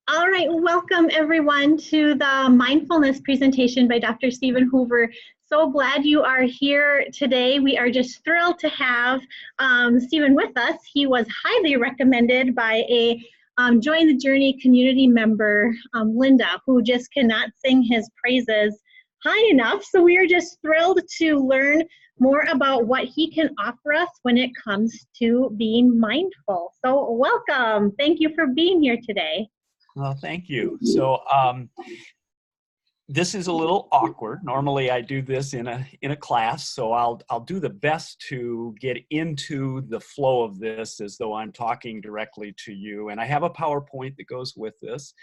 All right, welcome everyone to the mindfulness presentation by Dr. Stephen Hoover. So glad you are here today. We are just thrilled to have Stephen with us. He was highly recommended by a Join the Journey community member, Linda, who just cannot sing his praises high enough. So we are just thrilled to learn more about what he can offer us when it comes to being mindful. So welcome. Thank you for being here today. Well, thank you. So this is a little awkward. Normally I do this in a class, so I'll do the best to get into the flow of this as though I'm talking directly to you. And I have a PowerPoint that goes with this.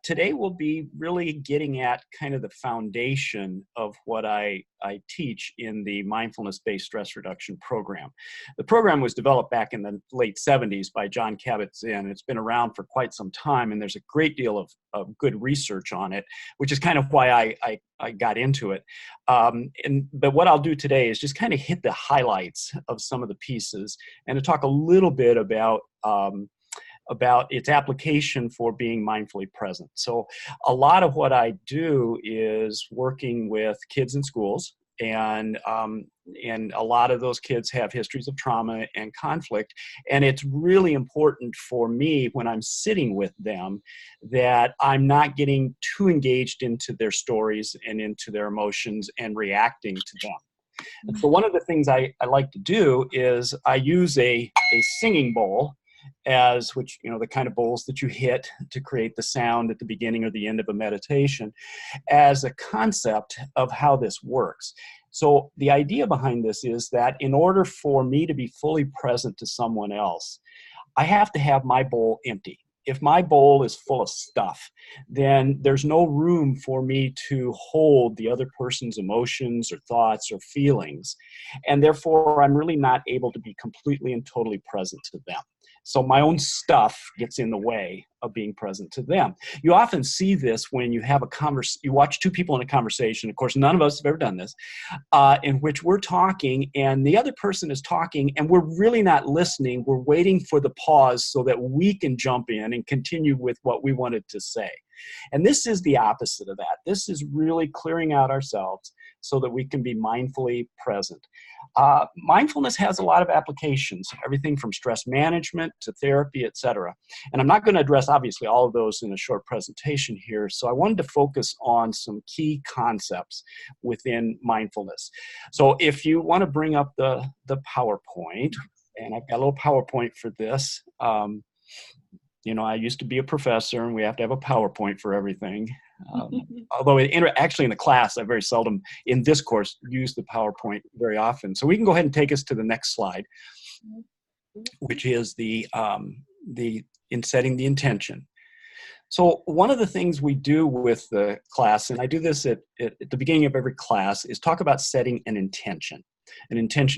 Today we'll be really getting at kind of the foundation of what I teach in the mindfulness-based stress reduction program. The program was developed back in the late 70s by John Kabat-Zinn. It's been around for quite some time, and there's a great deal of good research on it, which is kind of why I got into it. But what I'll do today is just kind of hit the highlights of some of the pieces and to talk a little bit about its application for being mindfully present. So a lot of what I do is working with kids in schools, and a lot of those kids have histories of trauma and conflict. And it's really important for me when I'm sitting with them that I'm not getting too engaged into their stories and into their emotions and reacting to them. And so one of the things I like to do is I use a singing bowl, which, the kind of bowls that you hit to create the sound at the beginning or the end of a meditation, as a concept of how this works. So the idea behind this is that in order for me to be fully present to someone else, I have to have my bowl empty. If my bowl is full of stuff, then there's no room for me to hold the other person's emotions or thoughts or feelings. And therefore, I'm really not able to be completely and totally present to them. So my own stuff gets in the way of being present to them. You often see this when you have you watch two people in a conversation. Of course, none of us have ever done this, in which we're talking and the other person is talking and we're really not listening. We're waiting for the pause so that we can jump in and continue with what we wanted to say. And this is the opposite of that. This is really clearing out ourselves so that we can be mindfully present. Mindfulness has a lot of applications, everything from stress management to therapy, etc. And I'm not going to address, obviously, all of those in a short presentation here. So I wanted to focus on some key concepts within mindfulness. So if you want to bring up the PowerPoint, and I've got a little PowerPoint for this. I used to be a professor, and we have to have a PowerPoint for everything. Although actually in the class, I very seldom in this course use the PowerPoint very often. So we can go ahead and take us to the next slide, which is in setting the intention. So one of the things we do with the class, and I do this at the beginning of every class, is talk about setting an intention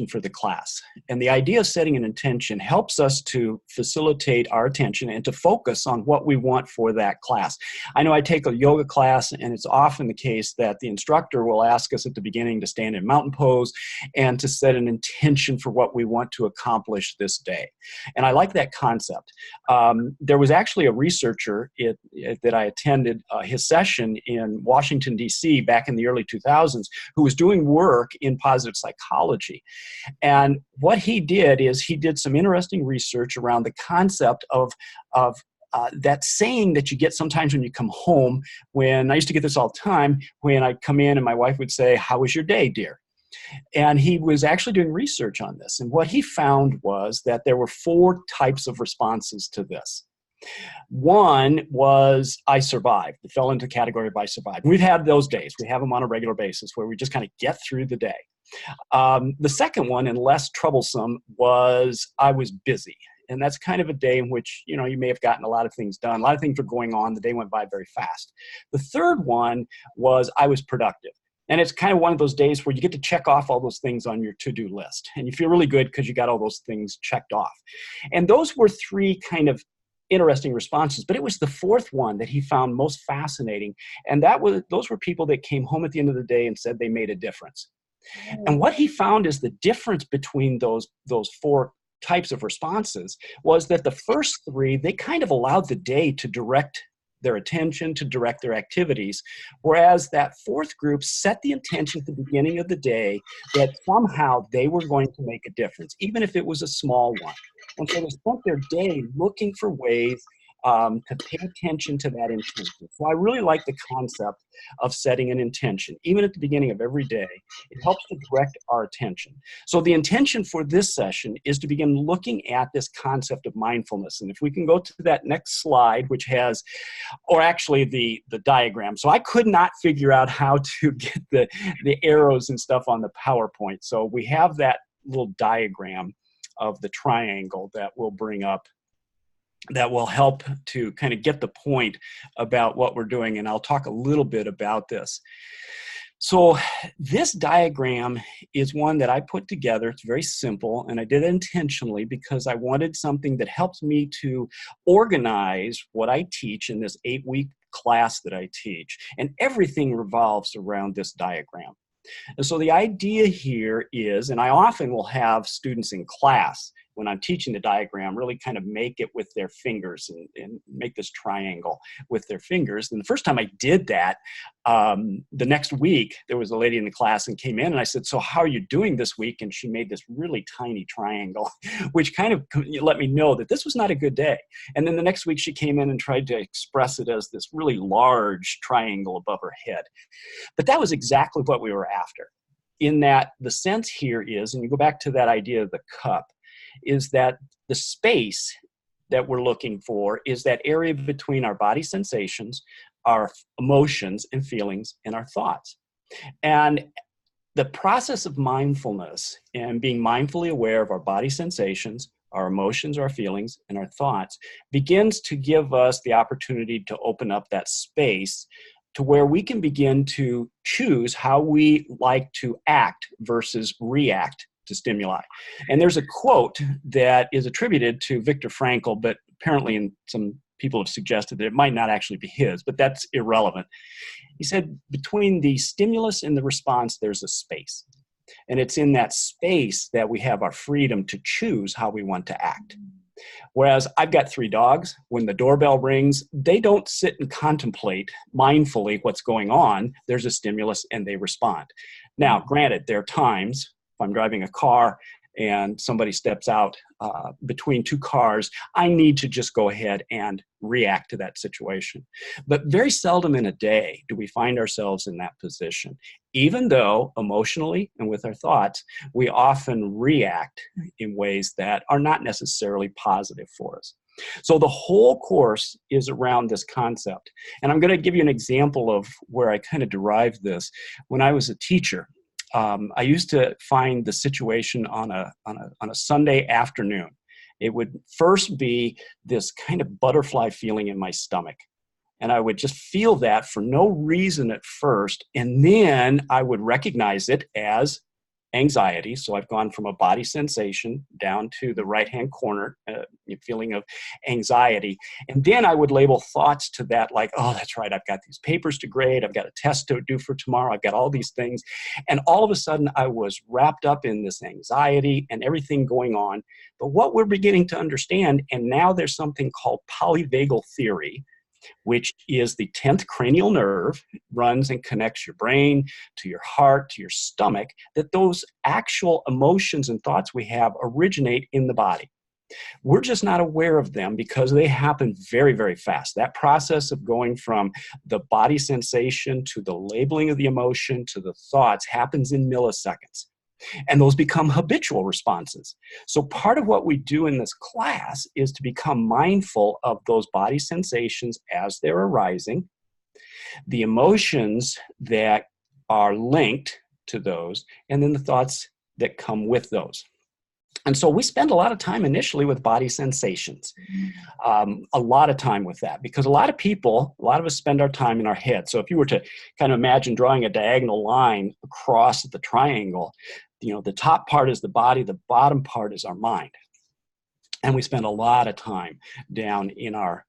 for the class. And the idea of setting an intention helps us to facilitate our attention and to focus on what we want for that class. I know I take a yoga class, and it's often the case that the instructor will ask us at the beginning to stand in mountain pose and to set an intention for what we want to accomplish this day. And I like that concept. There was actually a researcher that I attended his session in Washington, D.C. back in the early 2000s who was doing work in positive psychology. And what he did is he did some interesting research around the concept of that saying that you get sometimes when you come home. When I used to get this all the time, when I'd come in and my wife would say, "How was your day, dear?" And he was actually doing research on this. And what he found was that there were 4 types of responses to this. One was, "I survived." It fell into the category of "I survived." We've had those days. We have them on a regular basis where we just kind of get through the day. The second one, and less troublesome, was, "I was busy." And that's kind of a day in which, you may have gotten a lot of things done. A lot of things were going on. The day went by very fast. The third one was, "I was productive." And it's kind of one of those days where you get to check off all those things on your to-do list. And you feel really good because you got all those things checked off. And those were 3 kind of interesting responses, but it was the 4th one that he found most fascinating. And those were people that came home at the end of the day and said they made a difference. And what he found is the difference between those 4 types of responses was that the first three, they kind of allowed the day to direct their attention, to direct their activities, whereas that fourth group set the intention at the beginning of the day that somehow they were going to make a difference, even if it was a small one. And so they spent their day looking for ways to pay attention to that intention. So I really like the concept of setting an intention. Even at the beginning of every day, it helps to direct our attention. So the intention for this session is to begin looking at this concept of mindfulness. And if we can go to that next slide, which has, or actually the diagram. So I could not figure out how to get the arrows and stuff on the PowerPoint. So we have that little diagram of the triangle that we'll bring up that will help to kind of get the point about what we're doing. And I'll talk a little bit about this. So this diagram is one that I put together. It's very simple, and I did it intentionally because I wanted something that helps me to organize what I teach in this 8-week class that I teach. And everything revolves around this diagram. And so the idea here is, and I often will have students in class when I'm teaching the diagram really kind of make it with their fingers and make this triangle with their fingers. And the first time I did that, the next week, there was a lady in the class and came in and I said, so how are you doing this week? And she made this really tiny triangle, which kind of let me know that this was not a good day. And then the next week she came in and tried to express it as this really large triangle above her head. But that was exactly what we were after. In that the sense here is, and you go back to that idea of the cup, is that the space that we're looking for is that area between our body sensations, our emotions and feelings, and our thoughts. And the process of mindfulness and being mindfully aware of our body sensations, our emotions, our feelings, and our thoughts begins to give us the opportunity to open up that space to where we can begin to choose how we like to act versus react to stimuli. And there's a quote that is attributed to Viktor Frankl, but apparently some people have suggested that it might not actually be his, but that's irrelevant. He said, between the stimulus and the response, there's a space. And it's in that space that we have our freedom to choose how we want to act. Whereas I've got 3 dogs, when the doorbell rings, they don't sit and contemplate mindfully what's going on. There's a stimulus and they respond. Now, granted, there are times, if I'm driving a car and somebody steps out between 2 cars, I need to just go ahead and react to that situation. But very seldom in a day do we find ourselves in that position, even though emotionally and with our thoughts, we often react in ways that are not necessarily positive for us. So the whole course is around this concept. And I'm going to give you an example of where I kind of derived this. When I was a teacher, I used to find the situation on a Sunday afternoon. It would first be this kind of butterfly feeling in my stomach. And I would just feel that for no reason at first. And then I would recognize it as anxiety. So I've gone from a body sensation down to the right-hand corner, feeling of anxiety. And then I would label thoughts to that like, oh, that's right, I've got these papers to grade, I've got a test to do for tomorrow, I've got all these things. And all of a sudden I was wrapped up in this anxiety and everything going on. But what we're beginning to understand, and now there's something called polyvagal theory, which is the 10th cranial nerve, runs and connects your brain to your heart, to your stomach, that those actual emotions and thoughts we have originate in the body. We're just not aware of them because they happen very, very fast. That process of going from the body sensation to the labeling of the emotion to the thoughts happens in milliseconds. And those become habitual responses. So part of what we do in this class is to become mindful of those body sensations as they're arising, the emotions that are linked to those, and then the thoughts that come with those. And so we spend a lot of time initially with body sensations, a lot of time with that, because a lot of us spend our time in our head. So if you were to kind of imagine drawing a diagonal line across the triangle, the top part is the body, the bottom part is our mind. And we spend a lot of time down in our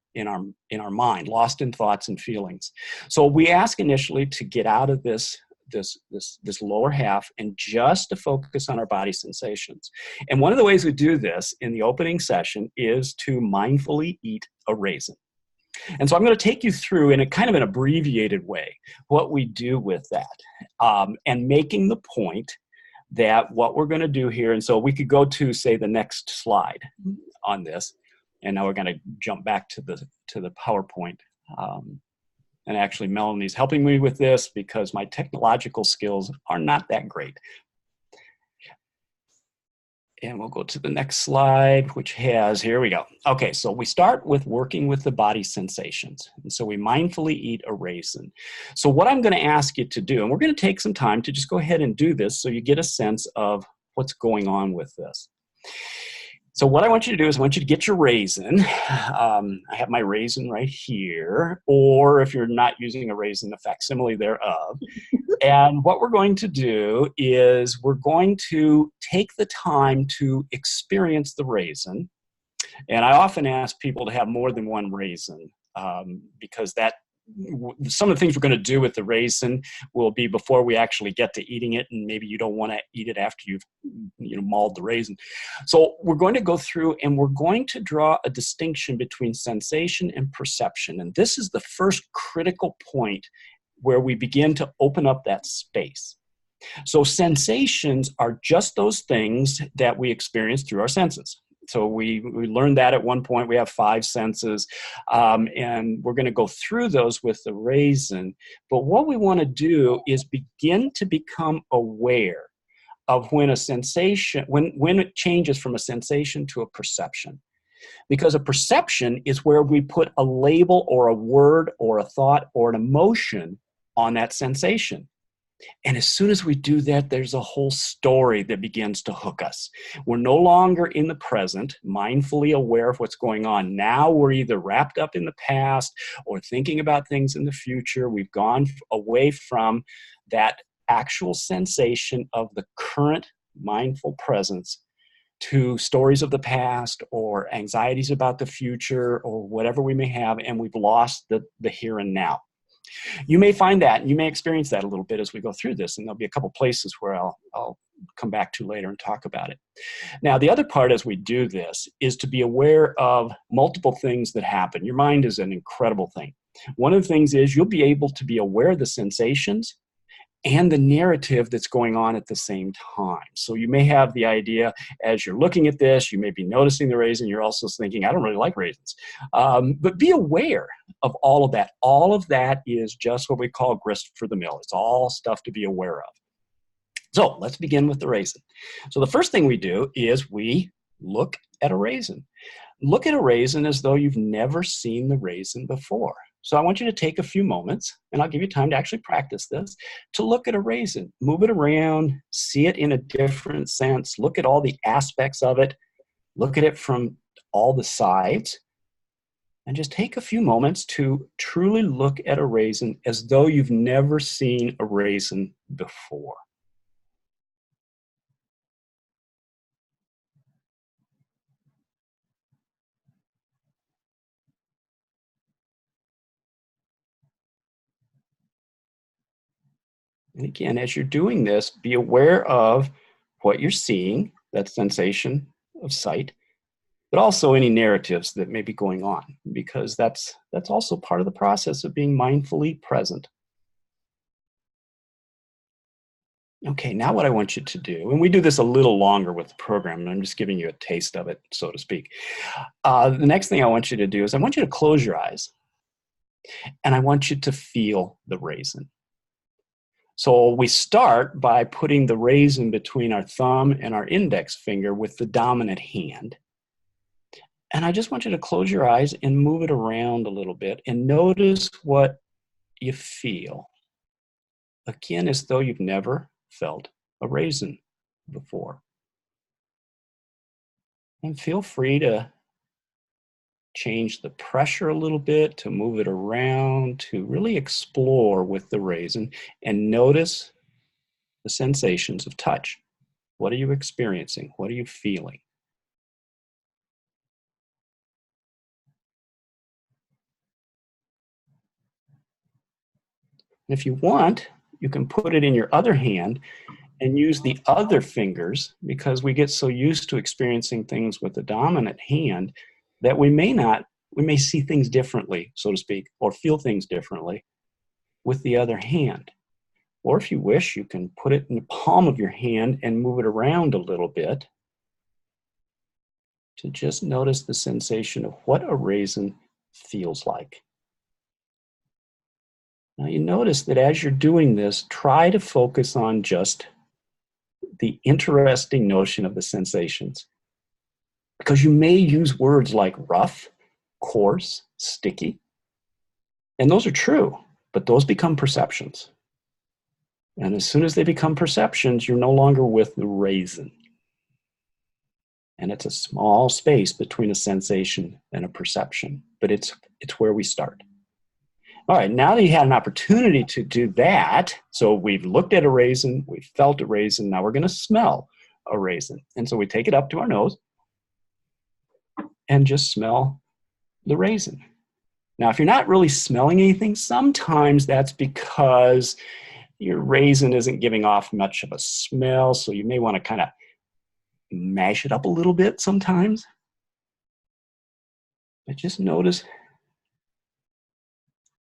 mind, lost in thoughts and feelings. So we ask initially to get out of this this lower half and just to focus on our body sensations. And one of the ways we do this in the opening session is to mindfully eat a raisin. And so I'm going to take you through in a kind of an abbreviated way what we do with that, and making the point that what we're going to do here, and so we could go to, say, the next slide on this, and now we're going to jump back to the PowerPoint. And actually, Melanie's helping me with this because my technological skills are not that great. And we'll go to the next slide, which has, here we go. Okay, so we start with working with the body sensations. And so we mindfully eat a raisin. So what I'm going to ask you to do, and we're going to take some time to just go ahead and do this so you get a sense of what's going on with this. So what I want you to do is I want you to get your raisin. I have my raisin right here, or if you're not using a raisin, a facsimile thereof. And what we're going to do is we're going to take the time to experience the raisin. And I often ask people to have more than one raisin, because some of the things we're going to do with the raisin will be before we actually get to eating it, and maybe you don't want to eat it after you've mauled the raisin. So we're going to go through and we're going to draw a distinction between sensation and perception. And this is the first critical point where we begin to open up that space. So sensations are just those things that we experience through our senses. So we learned that at one point. We have 5 senses, and we're going to go through those with the raisin. But what we want to do is begin to become aware of when a sensation, when it changes from a sensation to a perception. Because a perception is where we put a label or a word or a thought or an emotion on that sensation. And as soon as we do that, there's a whole story that begins to hook us. We're no longer in the present, mindfully aware of what's going on. Now we're either wrapped up in the past or thinking about things in the future. We've gone away from that actual sensation of the current mindful presence to stories of the past or anxieties about the future or whatever we may have, and we've lost the here and now. You may find that, and you may experience that a little bit as we go through this, and there'll be a couple places where I'll come back to later and talk about it. Now, the other part as we do this is to be aware of multiple things that happen. Your mind is an incredible thing. One of the things is you'll be able to be aware of the sensations and the narrative that's going on at the same time. So you may have the idea as you're looking at this, you may be noticing the raisin, you're also thinking, I don't really like raisins. But be aware of all of that. All of that is just what we call grist for the mill. It's all stuff to be aware of. So let's begin with the raisin. So the first thing we do is we look at a raisin. Look at a raisin as though you've never seen the raisin before. So I want you to take a few moments, and I'll give you time to actually practice this, to look at a raisin. Move it around, see it in a different sense, look at all the aspects of it, look at it from all the sides, and just take a few moments to truly look at a raisin as though you've never seen a raisin before. And again, as you're doing this, be aware of what you're seeing, that sensation of sight, but also any narratives that may be going on, because that's also part of the process of being mindfully present. Okay, now what I want you to do, and we do this a little longer with the program, and I'm just giving you a taste of it, so to speak. The next thing I want you to do is I want you to close your eyes, and I want you to feel the raisin. So we start by putting the raisin between our thumb and our index finger with the dominant hand. And I just want you to close your eyes and move it around a little bit and notice what you feel. Again, as though you've never felt a raisin before. And feel free to change the pressure a little bit, to move it around, to really explore with the raisin and notice the sensations of touch. What are you experiencing? What are you feeling? And if you want, you can put it in your other hand and use the other fingers, because we get so used to experiencing things with the dominant hand that we may see things differently, so to speak, or feel things differently with the other hand. Or if you wish, you can put it in the palm of your hand and move it around a little bit to just notice the sensation of what a raisin feels like. Now you notice that as you're doing this, try to focus on just the interesting notion of the sensations. Because you may use words like rough, coarse, sticky, and those are true, but those become perceptions. And as soon as they become perceptions, you're no longer with the raisin. And it's a small space between a sensation and a perception, but it's where we start. All right, now that you had an opportunity to do that, so we've looked at a raisin, we've felt a raisin, now we're going to smell a raisin. And so we take it up to our nose and just smell the raisin. Now, if you're not really smelling anything, sometimes that's because your raisin isn't giving off much of a smell, so you may want to kind of mash it up a little bit sometimes. But just notice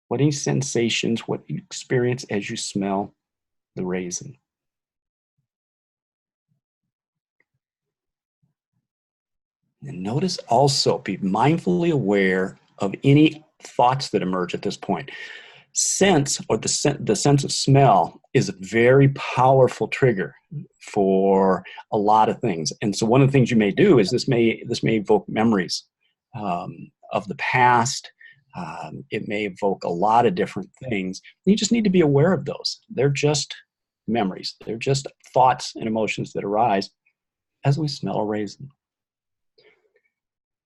what any sensations, what you experience as you smell the raisin. And notice also, be mindfully aware of any thoughts that emerge at this point. Sense, or the sense of smell, is a very powerful trigger for a lot of things. And so one of the things you may do is this may evoke memories of the past. It may evoke a lot of different things. You just need to be aware of those. They're just memories. They're just thoughts and emotions that arise as we smell a raisin.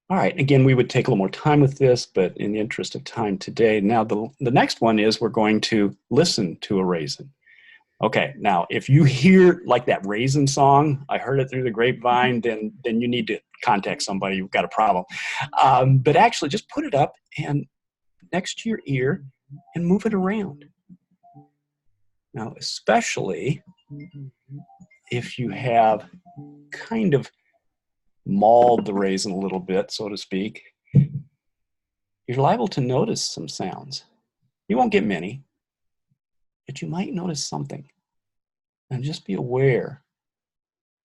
All right, again, we would take a little more time with this, but in the interest of time today, now the next one is we're going to listen to a raisin. Okay, now if you hear like that raisin song, I heard it through the grapevine, then you need to contact somebody, you've got a problem. But actually just put it up and next to your ear and move it around. Now, especially if you have kind of mauled the raisin a little bit, so to speak, you're liable to notice some sounds. You won't get many, but you might notice something. And just be aware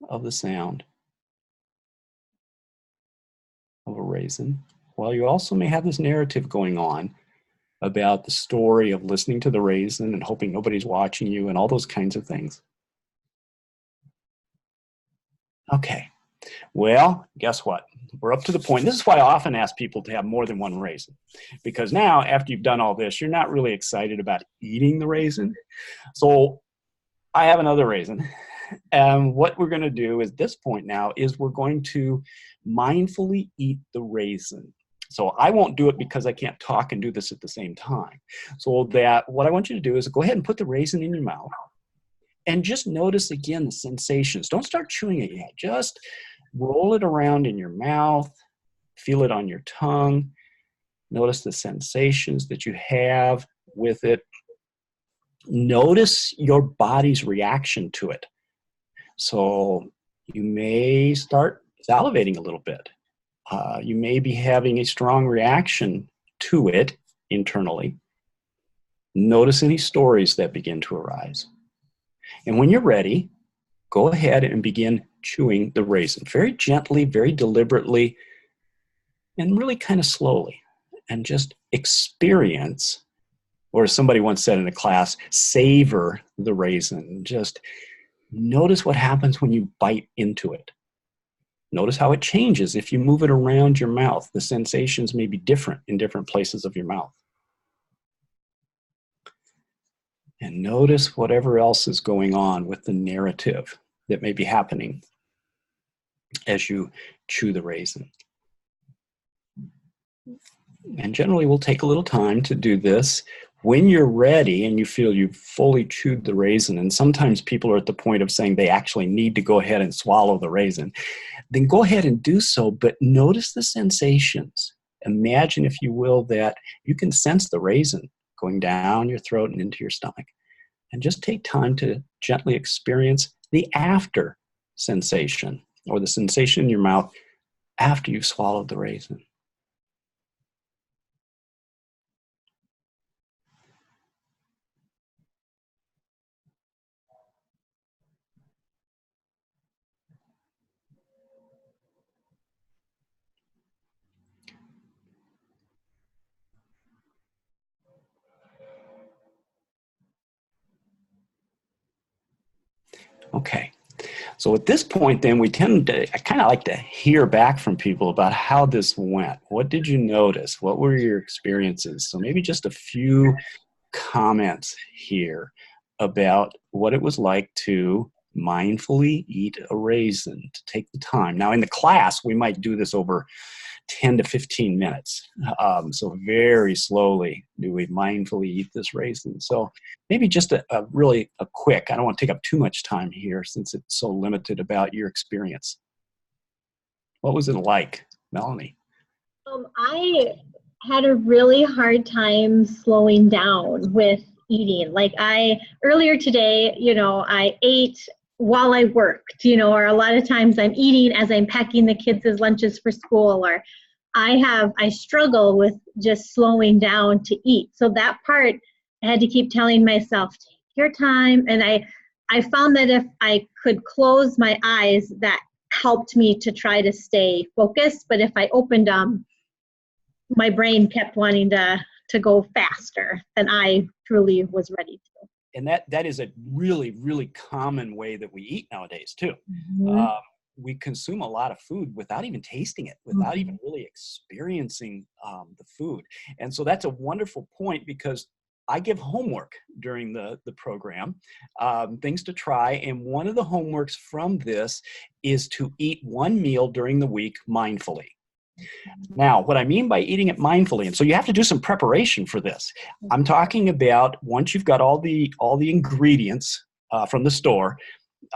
of the sound of a raisin, while you also may have this narrative going on about the story of listening to the raisin and hoping nobody's watching you and all those kinds of things. Okay. Well, guess what? We're up to the point. This is why I often ask people to have more than one raisin. Because now, after you've done all this, you're not really excited about eating the raisin. So I have another raisin. And what we're going to do at this point now is we're going to mindfully eat the raisin. So I won't do it because I can't talk and do this at the same time. So that what I want you to do is go ahead and put the raisin in your mouth. And just notice again the sensations. Don't start chewing it yet. Just roll it around in your mouth. Feel it on your tongue. Notice the sensations that you have with it. Notice your body's reaction to it. So you may start salivating a little bit. You may be having a strong reaction to it internally. Notice any stories that begin to arise. And when you're ready, go ahead and begin chewing the raisin very gently, very deliberately, and really kind of slowly. And just experience, or as somebody once said in a class, savor the raisin. Just notice what happens when you bite into it. Notice how it changes if you move it around your mouth. The sensations may be different in different places of your mouth. And notice whatever else is going on with the narrative that may be happening as you chew the raisin. And generally, we'll take a little time to do this. When you're ready and you feel you've fully chewed the raisin, and sometimes people are at the point of saying they actually need to go ahead and swallow the raisin, then go ahead and do so, but notice the sensations. Imagine, if you will, that you can sense the raisin going down your throat and into your stomach. and just take time to gently experience the after sensation, or the sensation in your mouth after you've swallowed the raisin. Okay. So at this point, then, I kind of like to hear back from people about how this went. What did you notice? What were your experiences? So maybe just a few comments here about what it was like to mindfully eat a raisin, to take the time. Now, in the class, we might do this over 10 to 15 minutes. So very slowly do we mindfully eat this raisin. So maybe just a really quick, I don't want to take up too much time here since it's so limited, about your experience. What was it like, Melanie? I had a really hard time slowing down with eating. Like earlier today, I ate while I worked, or a lot of times I'm eating as I'm packing the kids' lunches for school, or I struggle with just slowing down to eat. So that part, I had to keep telling myself, take your time. And I found that if I could close my eyes, that helped me to try to stay focused. But if I opened them, my brain kept wanting to go faster than I truly was ready to. And that is a really, really common way that we eat nowadays too. Mm-hmm. We consume a lot of food without even tasting it, without even really experiencing the food. And so that's a wonderful point, because I give homework during the program, things to try. And one of the homeworks from this is to eat one meal during the week mindfully. Now, what I mean by eating it mindfully, and so you have to do some preparation for this. I'm talking about once you've got all the ingredients from the store,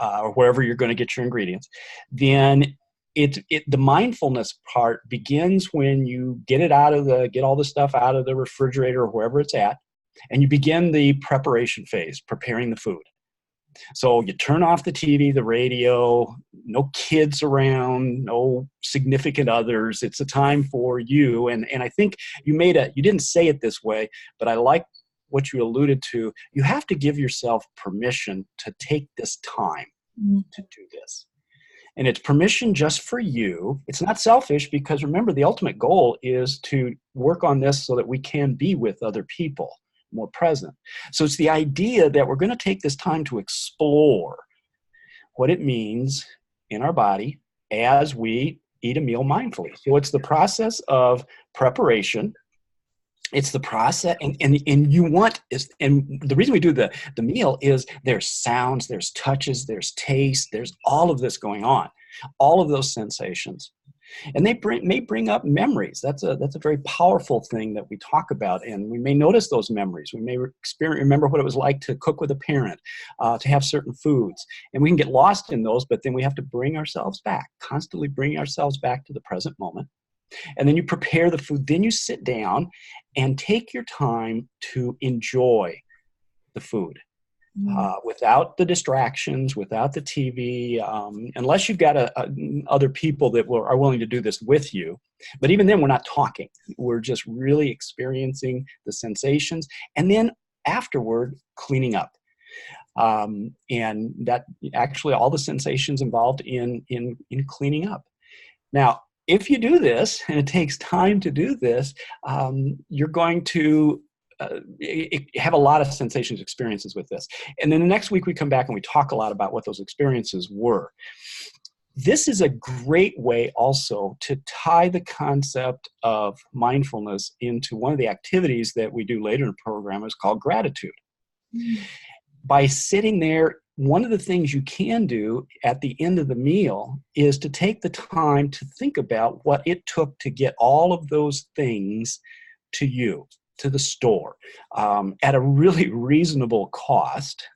or wherever you're going to get your ingredients, then the mindfulness part begins when you get all the stuff out of the refrigerator or wherever it's at, and you begin the preparation phase, preparing the food. So you turn off the TV, the radio, no kids around, no significant others. It's a time for you. And I think you didn't say it this way, but I like what you alluded to. You have to give yourself permission to take this time to do this. And it's permission just for you. It's not selfish, because remember, the ultimate goal is to work on this so that we can be with other people, more present. So it's the idea that we're going to take this time to explore what it means in our body as we eat a meal mindfully. So it's the process of preparation. It's the process, and the reason we do the meal is there's sounds, there's touches, there's taste, there's all of this going on, all of those sensations. And they may bring up memories. That's a very powerful thing that we talk about, and we may notice those memories. We may remember what it was like to cook with a parent, to have certain foods, and we can get lost in those. But then we have to bring ourselves back, constantly bring ourselves back to the present moment. And then you prepare the food. Then you sit down and take your time to enjoy the food. Without the distractions, without the TV, unless you've got other people that are willing to do this with you. But even then, we're not talking. We're just really experiencing the sensations, and then afterward, cleaning up. And that actually all the sensations involved in cleaning up. Now, if you do this, and it takes time to do this, you're going to have a lot of sensations, experiences with this. And then the next week we come back and we talk a lot about what those experiences were. This is a great way also to tie the concept of mindfulness into one of the activities that we do later in the program. Is called gratitude. By sitting there, one of the things you can do at the end of the meal is to take the time to think about what it took to get all of those things to you, to the store, at a really reasonable cost,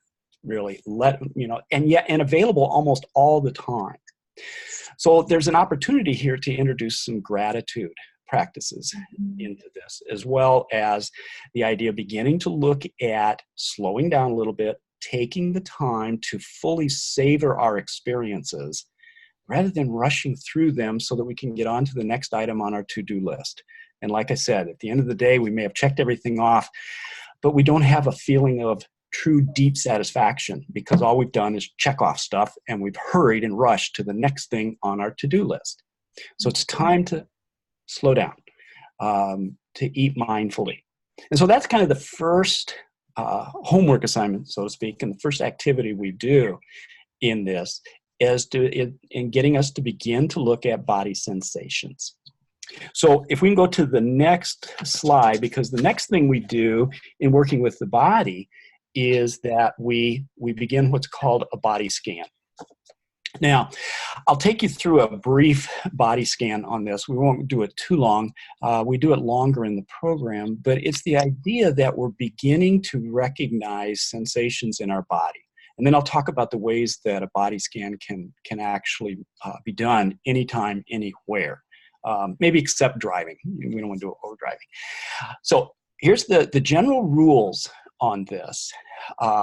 really, and available almost all the time. So there's an opportunity here to introduce some gratitude practices into this, as well as the idea of beginning to look at slowing down a little bit, taking the time to fully savor our experiences rather than rushing through them so that we can get on to the next item on our to-do list. And like I said, at the end of the day, we may have checked everything off, but we don't have a feeling of true deep satisfaction because all we've done is check off stuff and we've hurried and rushed to the next thing on our to-do list. So it's time to slow down, to eat mindfully. And so that's kind of the first homework assignment, so to speak, and the first activity we do in this is in getting us to begin to look at body sensations. So if we can go to the next slide, because the next thing we do in working with the body is that we begin what's called a body scan. Now, I'll take you through a brief body scan on this. We won't do it too long. We do it longer in the program, but it's the idea that we're beginning to recognize sensations in our body. And then I'll talk about the ways that a body scan can actually be done anytime, anywhere. Maybe except driving. We don't want to do it while we're driving. So here's the general rules on this.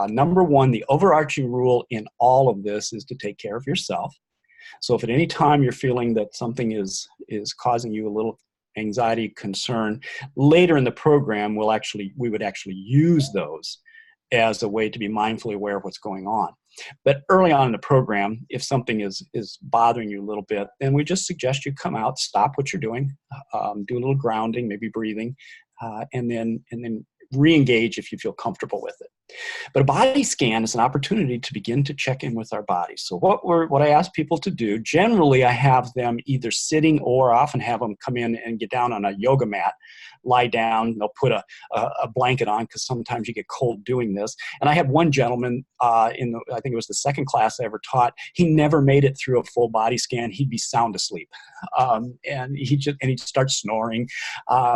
Number one, the overarching rule in all of this is to take care of yourself. So if at any time you're feeling that something is causing you a little anxiety, concern, later in the program, we would actually use those as a way to be mindfully aware of what's going on. But early on in the program, if something is bothering you a little bit, then we just suggest you come out, stop what you're doing, do a little grounding, maybe breathing, and then re-engage if you feel comfortable with it. But a body scan is an opportunity to begin to check in with our bodies. So what I ask people to do, generally I have them either sitting or often have them come in and get down on a yoga mat, lie down, they'll put a blanket on because sometimes you get cold doing this. And I have one gentleman I think it was the second class I ever taught, he never made it through a full body scan. He'd be sound asleep. And he'd start snoring,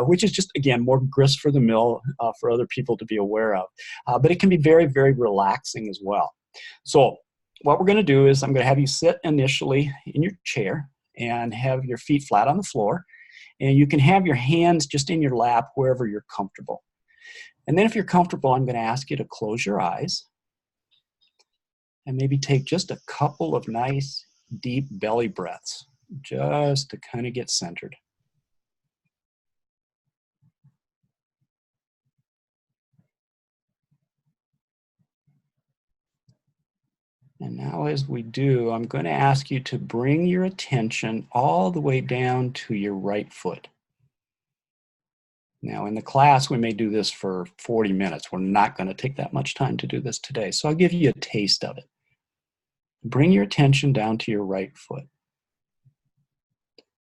which is just, again, more grist for the mill for other people to be aware of. But it can be very, very relaxing as well. So what we're going to do is I'm going to have you sit initially in your chair and have your feet flat on the floor. And you can have your hands just in your lap wherever you're comfortable. And then if you're comfortable, I'm going to ask you to close your eyes and maybe take just a couple of nice, deep belly breaths just to kind of get centered. And now as we do, I'm going to ask you to bring your attention all the way down to your right foot. Now in the class, we may do this for 40 minutes. We're not going to take that much time to do this today. So I'll give you a taste of it. Bring your attention down to your right foot.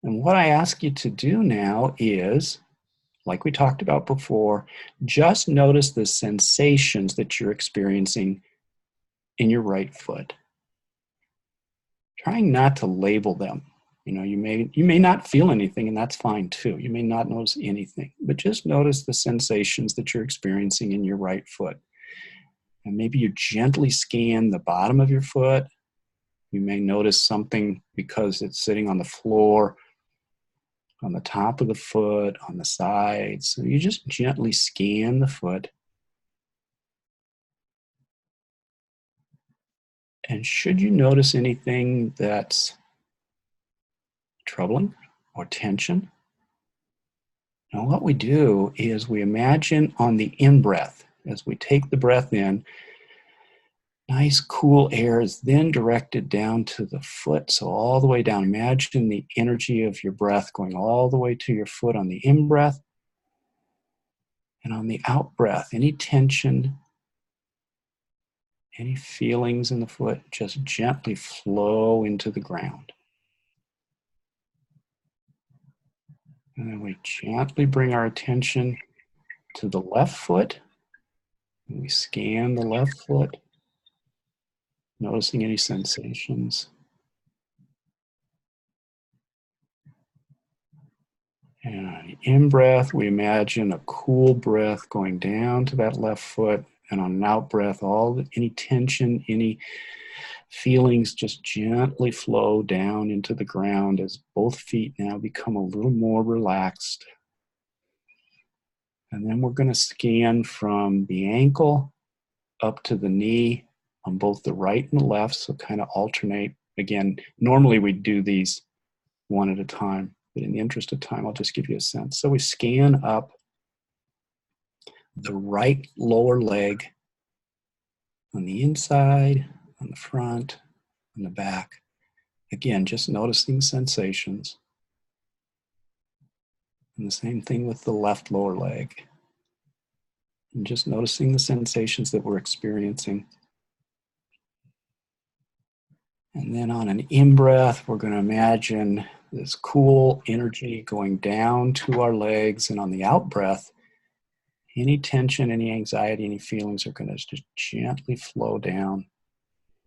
And what I ask you to do now is, like we talked about before, just notice the sensations that you're experiencing in your right foot. Trying not to label them. You may not feel anything, and that's fine too. You may not notice anything, but just notice the sensations that you're experiencing in your right foot. And maybe you gently scan the bottom of your foot. You may notice something because it's sitting on the floor, on the top of the foot, on the sides. So you just gently scan the foot. And should you notice anything that's troubling or tension, now what we do is we imagine on the in-breath, as we take the breath in, nice cool air is then directed down to the foot, so all the way down. Imagine the energy of your breath going all the way to your foot on the in-breath, and on the out-breath, any tension, any feelings in the foot, just gently flow into the ground. And then we gently bring our attention to the left foot. And we scan the left foot, noticing any sensations. And on the in-breath, we imagine a cool breath going down to that left foot. And on an out-breath, any tension, any feelings just gently flow down into the ground as both feet now become a little more relaxed. And then we're going to scan from the ankle up to the knee on both the right and the left, so kind of alternate. Again, normally we do these one at a time, but in the interest of time, I'll just give you a sense. So we scan up the right lower leg on the inside, on the front, on the back. Again, just noticing sensations. And the same thing with the left lower leg. And just noticing the sensations that we're experiencing. And then on an in-breath, we're going to imagine this cool energy going down to our legs. And on the out-breath, any tension, any anxiety, any feelings are going to just gently flow down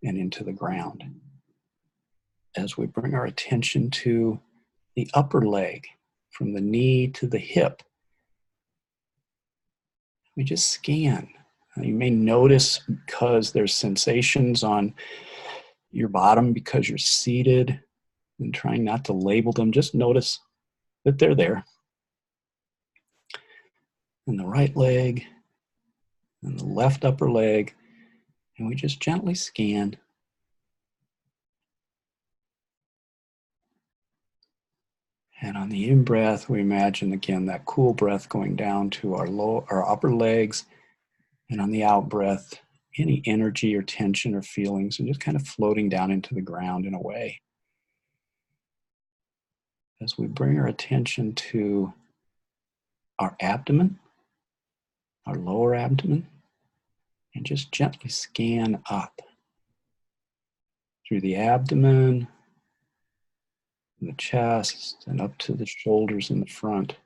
and into the ground. As we bring our attention to the upper leg, from the knee to the hip, we just scan. You may notice because there's sensations on your bottom because you're seated, and trying not to label them, just notice that they're there. And the right leg, and the left upper leg, and we just gently scan. And on the in-breath, we imagine again that cool breath going down to our upper legs, and on the out-breath, any energy or tension or feelings, and just kind of floating down into the ground in a way. As we bring our attention to our abdomen, our lower abdomen, and just gently scan up through the abdomen, the chest, and up to the shoulders in the front.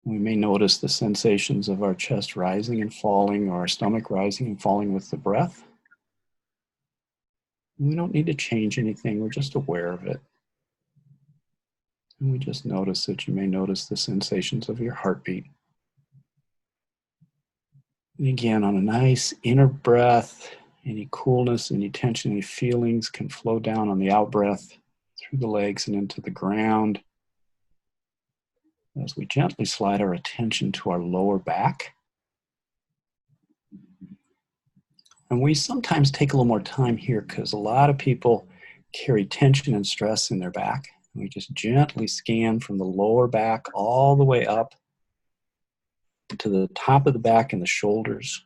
We may notice the sensations of our chest rising and falling, or our stomach rising and falling with the breath. We don't need to change anything, we're just aware of it. And we just notice that you may notice the sensations of your heartbeat. And again, on a nice inner breath, any coolness, any tension, any feelings can flow down on the out breath through the legs and into the ground. As we gently slide our attention to our lower back. And we sometimes take a little more time here because a lot of people carry tension and stress in their back. And we just gently scan from the lower back all the way up to the top of the back and the shoulders.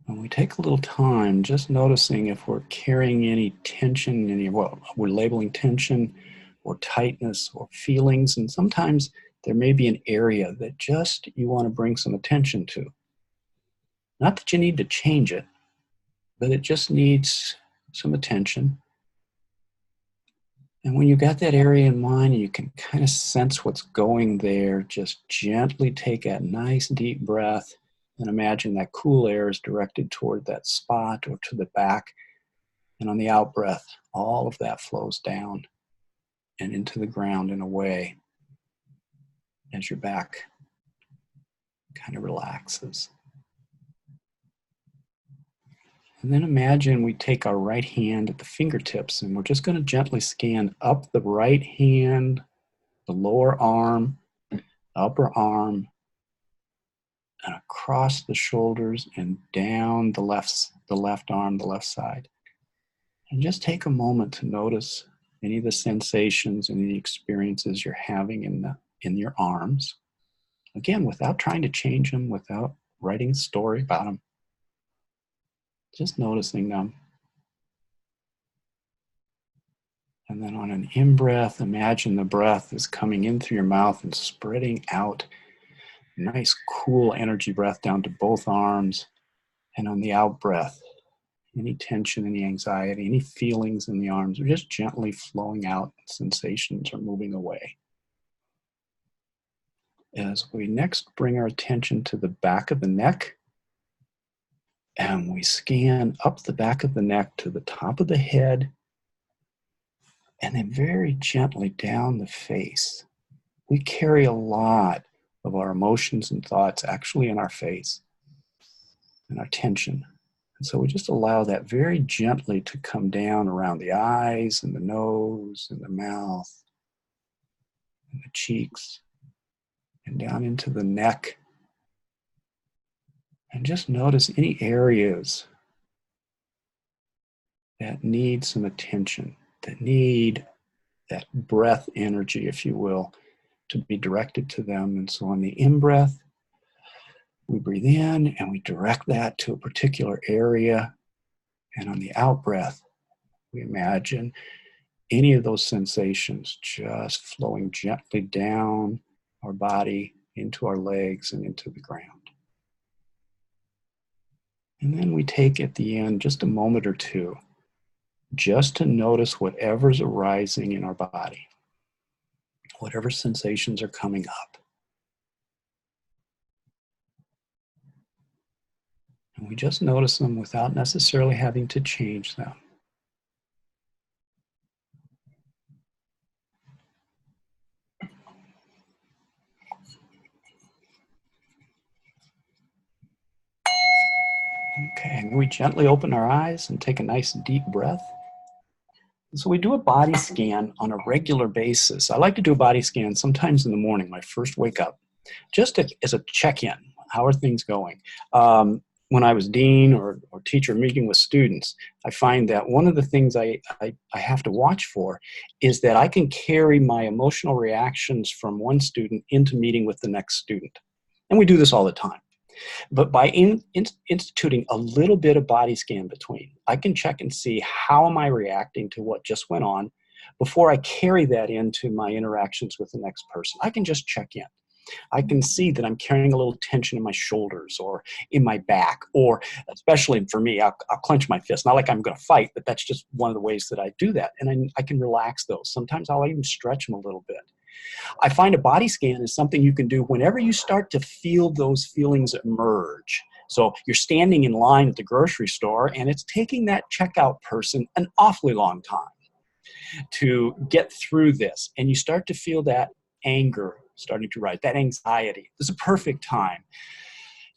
And we take a little time just noticing if we're carrying any tension, we're labeling tension or tightness or feelings. And sometimes there may be an area that just you want to bring some attention to. Not that you need to change it, but it just needs some attention. And when you got that area in mind and you can kind of sense what's going there, just gently take a nice deep breath and imagine that cool air is directed toward that spot or to the back. And on the out breath, all of that flows down and into the ground in a way as your back kind of relaxes. And then imagine we take our right hand at the fingertips and we're just going to gently scan up the right hand, the lower arm, upper arm, and across the shoulders and down the left arm, the left side. And just take a moment to notice any of the sensations, any of the experiences you're having in your arms. Again, without trying to change them, without writing a story about them. Just noticing them. And then on an in-breath, imagine the breath is coming in through your mouth and spreading out. Nice, cool energy breath down to both arms. And on the out-breath, any tension, any anxiety, any feelings in the arms are just gently flowing out. Sensations are moving away. As we next bring our attention to the back of the neck, and we scan up the back of the neck to the top of the head, and then very gently down the face. We carry a lot of our emotions and thoughts actually in our face and our tension. And so we just allow that very gently to come down around the eyes and the nose and the mouth and the cheeks and down into the neck. And just notice any areas that need some attention, that need that breath energy, if you will, to be directed to them. And so on the in-breath, we breathe in and we direct that to a particular area. And on the out-breath, we imagine any of those sensations just flowing gently down our body, into our legs, and into the ground. And then we take at the end just a moment or two just to notice whatever's arising in our body, whatever sensations are coming up. And we just notice them without necessarily having to change them. Okay, and we gently open our eyes and take a nice deep breath. So we do a body scan on a regular basis. I like to do a body scan sometimes in the morning, when I first wake up, just as a check-in. How are things going? When I was dean or teacher meeting with students, I find that one of the things I have to watch for is that I can carry my emotional reactions from one student into meeting with the next student. And we do this all the time. But by instituting a little bit of body scan between, I can check and see how am I reacting to what just went on before I carry that into my interactions with the next person. I can just check in. I can see that I'm carrying a little tension in my shoulders or in my back, or especially for me, I'll clench my fist. Not like I'm going to fight, but that's just one of the ways that I do that. And I can relax those. Sometimes I'll even stretch them a little bit. I find a body scan is something you can do whenever you start to feel those feelings emerge. So you're standing in line at the grocery store and it's taking that checkout person an awfully long time to get through this. And you start to feel that anger starting to rise, that anxiety. This is a perfect time.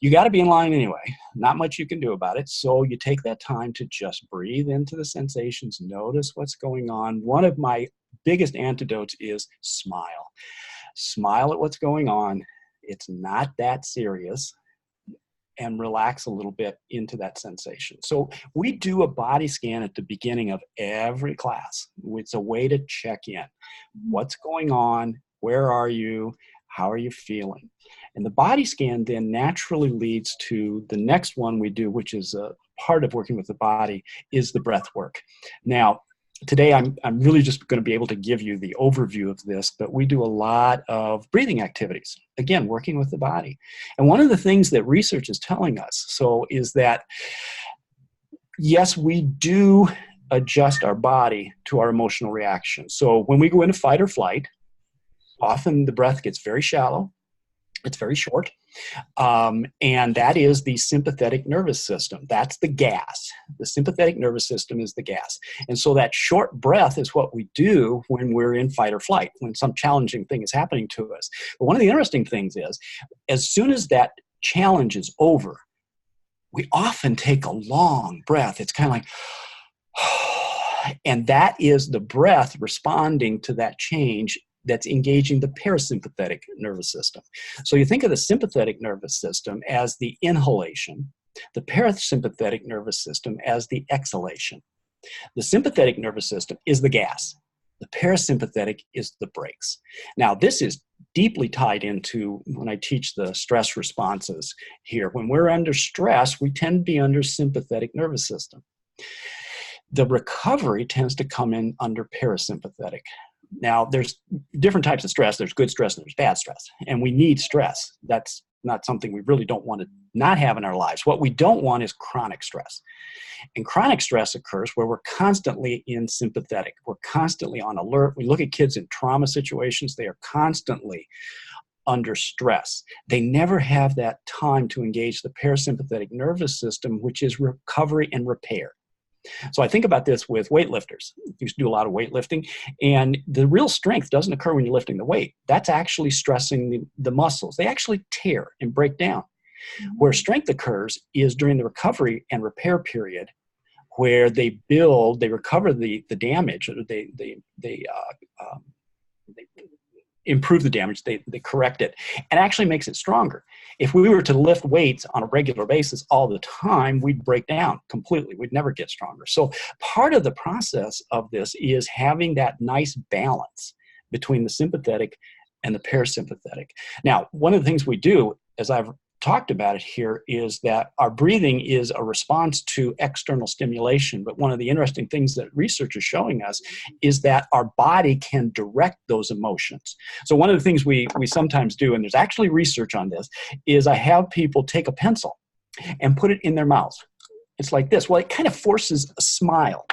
You got to be in line anyway. Not much you can do about it. So you take that time to just breathe into the sensations, notice what's going on. One of my biggest antidotes is smile. Smile at what's going on. It's not that serious. And relax a little bit into that sensation. So we do a body scan at the beginning of every class. It's a way to check in. What's going on? Where are you? How are you feeling? And the body scan then naturally leads to the next one we do, which is a part of working with the body, is the breath work. Now, today I'm really just going to be able to give you the overview of this, but we do a lot of breathing activities, again, working with the body. And one of the things that research is telling us is that, yes, we do adjust our body to our emotional reaction. So when we go into fight or flight, often the breath gets very shallow. It's very short. And that is the sympathetic nervous system. That's the gas. The sympathetic nervous system is the gas. And so that short breath is what we do when we're in fight or flight, when some challenging thing is happening to us. But one of the interesting things is, as soon as that challenge is over, we often take a long breath. It's kind of like, and that is the breath responding to that change that's engaging the parasympathetic nervous system. So you think of the sympathetic nervous system as the inhalation, the parasympathetic nervous system as the exhalation. The sympathetic nervous system is the gas. The parasympathetic is the brakes. Now, this is deeply tied into when I teach the stress responses here. When we're under stress, we tend to be under sympathetic nervous system. The recovery tends to come in under parasympathetic. Now, there's different types of stress. There's good stress and there's bad stress. And we need stress. That's not something we really don't want to not have in our lives. What we don't want is chronic stress. And chronic stress occurs where we're constantly in sympathetic. We're constantly on alert. We look at kids in trauma situations. They are constantly under stress. They never have that time to engage the parasympathetic nervous system, which is recovery and repair. So I think about this with weightlifters. I used to do a lot of weightlifting, and the real strength doesn't occur when you're lifting the weight. That's actually stressing the muscles. They actually tear and break down. Where strength occurs is during the recovery and repair period, where they recover the damage, or they improve the damage, they correct it, and actually makes it stronger. If we were to lift weights on a regular basis all the time, we'd break down completely. We'd never get stronger. So part of the process of this is having that nice balance between the sympathetic and the parasympathetic. Now, one of the things we do, as I've talked about it here, is that our breathing is a response to external stimulation. But one of the interesting things that research is showing us is that our body can direct those emotions. So one of the things we sometimes do, and there's actually research on this, is I have people take a pencil and put it in their mouths. It's like this. Well, it kind of forces a smile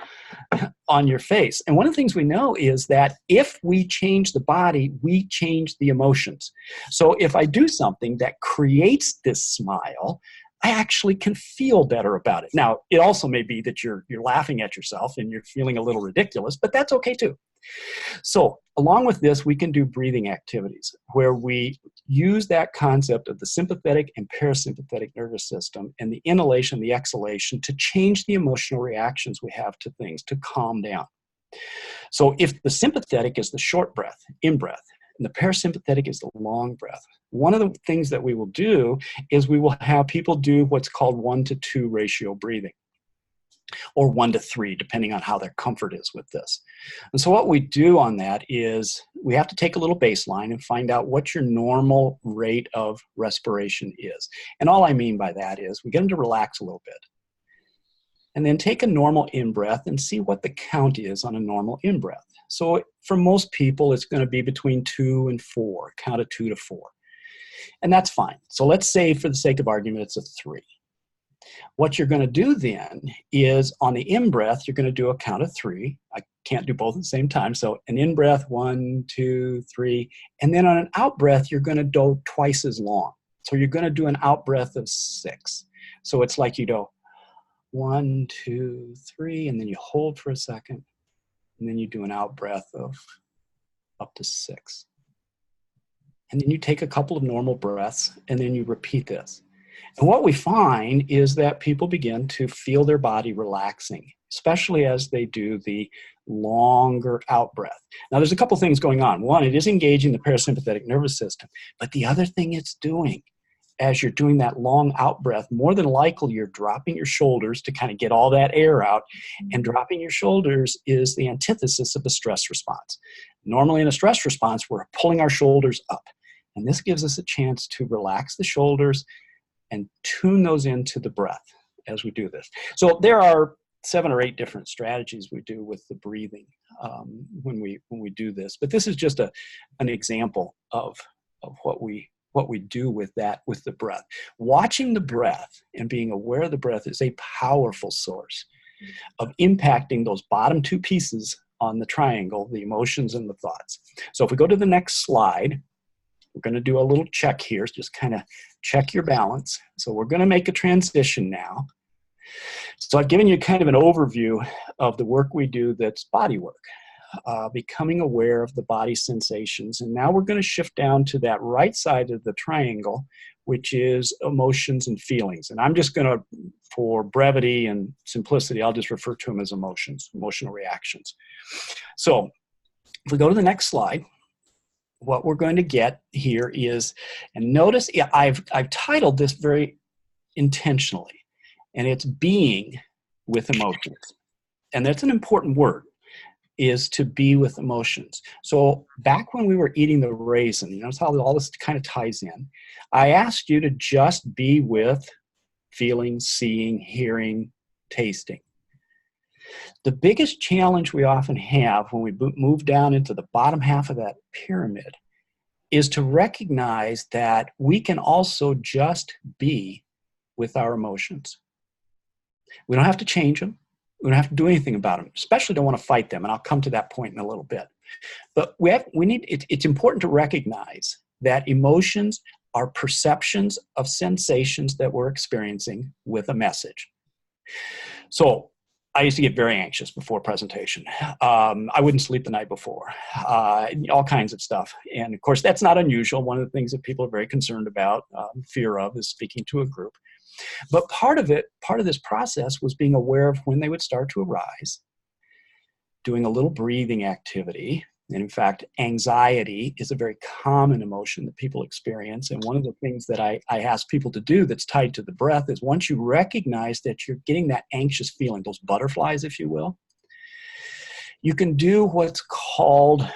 on your face. And one of the things we know is that if we change the body, we change the emotions. So if I do something that creates this smile, I actually can feel better about it. Now, it also may be that you're laughing at yourself and you're feeling a little ridiculous, but that's okay too. So along with this, we can do breathing activities where we use that concept of the sympathetic and parasympathetic nervous system and the inhalation, the exhalation to change the emotional reactions we have to things, to calm down. So if the sympathetic is the short breath, in-breath, and the parasympathetic is the long breath, one of the things that we will do is we will have people do what's called 1-to-2 ratio breathing, or 1-to-3, depending on how their comfort is with this. And so what we do on that is we have to take a little baseline and find out what your normal rate of respiration is. And all I mean by that is we get them to relax a little bit. And then take a normal in-breath and see what the count is on a normal in-breath. So for most people, it's going to be between 2 and 4, count of 2 to 4. And that's fine. So let's say, for the sake of argument, it's a 3. What you're going to do then is on the in-breath, you're going to do a count of 3. I can't do both at the same time. So an in-breath, 1, 2, 3. And then on an out-breath, you're going to do twice as long. So you're going to do an out-breath of 6. So it's like you go 1, 2, 3, and then you hold for a second. And then you do an out-breath of up to 6. And then you take a couple of normal breaths, and then you repeat this. And what we find is that people begin to feel their body relaxing, especially as they do the longer out breath. Now, there's a couple things going on. One, it is engaging the parasympathetic nervous system. But the other thing it's doing, as you're doing that long out breath, more than likely you're dropping your shoulders to kind of get all that air out. And dropping your shoulders is the antithesis of a stress response. Normally in a stress response, we're pulling our shoulders up. And this gives us a chance to relax the shoulders and tune those into the breath as we do this. So there are 7 or 8 different strategies we do with the breathing when we do this. But this is just an example of what we do with the breath. Watching the breath and being aware of the breath is a powerful source of impacting those bottom 2 pieces on the triangle, the emotions and the thoughts. So if we go to the next slide, we're going to do a little check here, just kind of check your balance. So we're going to make a transition now. So I've given you kind of an overview of the work we do that's body work, becoming aware of the body sensations. And now we're going to shift down to that right side of the triangle, which is emotions and feelings. And I'm just going to, for brevity and simplicity, I'll just refer to them as emotions, emotional reactions. So if we go to the next slide, what we're going to get here is, and notice I've titled this very intentionally, and it's being with emotions. And that's an important word, is to be with emotions. So back when we were eating the raisin, you notice how all this kind of ties in. I asked you to just be with feeling, seeing, hearing, tasting. The biggest challenge we often have when we move down into the bottom half of that pyramid is to recognize that we can also just be with our emotions. We don't have to change them. We don't have to do anything about them, especially don't want to fight them. And I'll come to that point in a little bit. But it's important to recognize that emotions are perceptions of sensations that we're experiencing with a message. So I used to get very anxious before presentation. I wouldn't sleep the night before, all kinds of stuff. And of course, that's not unusual. One of the things that people are very concerned about, fear of, is speaking to a group. But part of this process was being aware of when they would start to arise, doing a little breathing activity, And in fact, anxiety is a very common emotion that people experience. And one of the things that I ask people to do that's tied to the breath is once you recognize that you're getting that anxious feeling, those butterflies, if you will, you can do what's called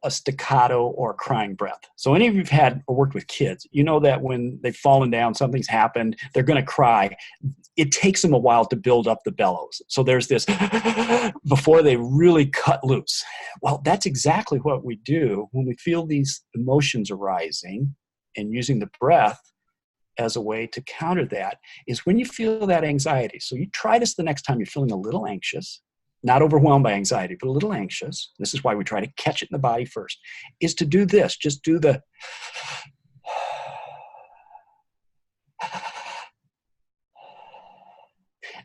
a staccato or a crying breath. So any of you have had or worked with kids, you know that when they've fallen down, something's happened, they're going to cry. It takes them a while to build up the bellows. So there's this before they really cut loose. Well, that's exactly what we do when we feel these emotions arising, and using the breath as a way to counter that is when you feel that anxiety. So you try this the next time you're feeling a little anxious, not overwhelmed by anxiety, but a little anxious. This is why we try to catch it in the body first, is to do this. Just do the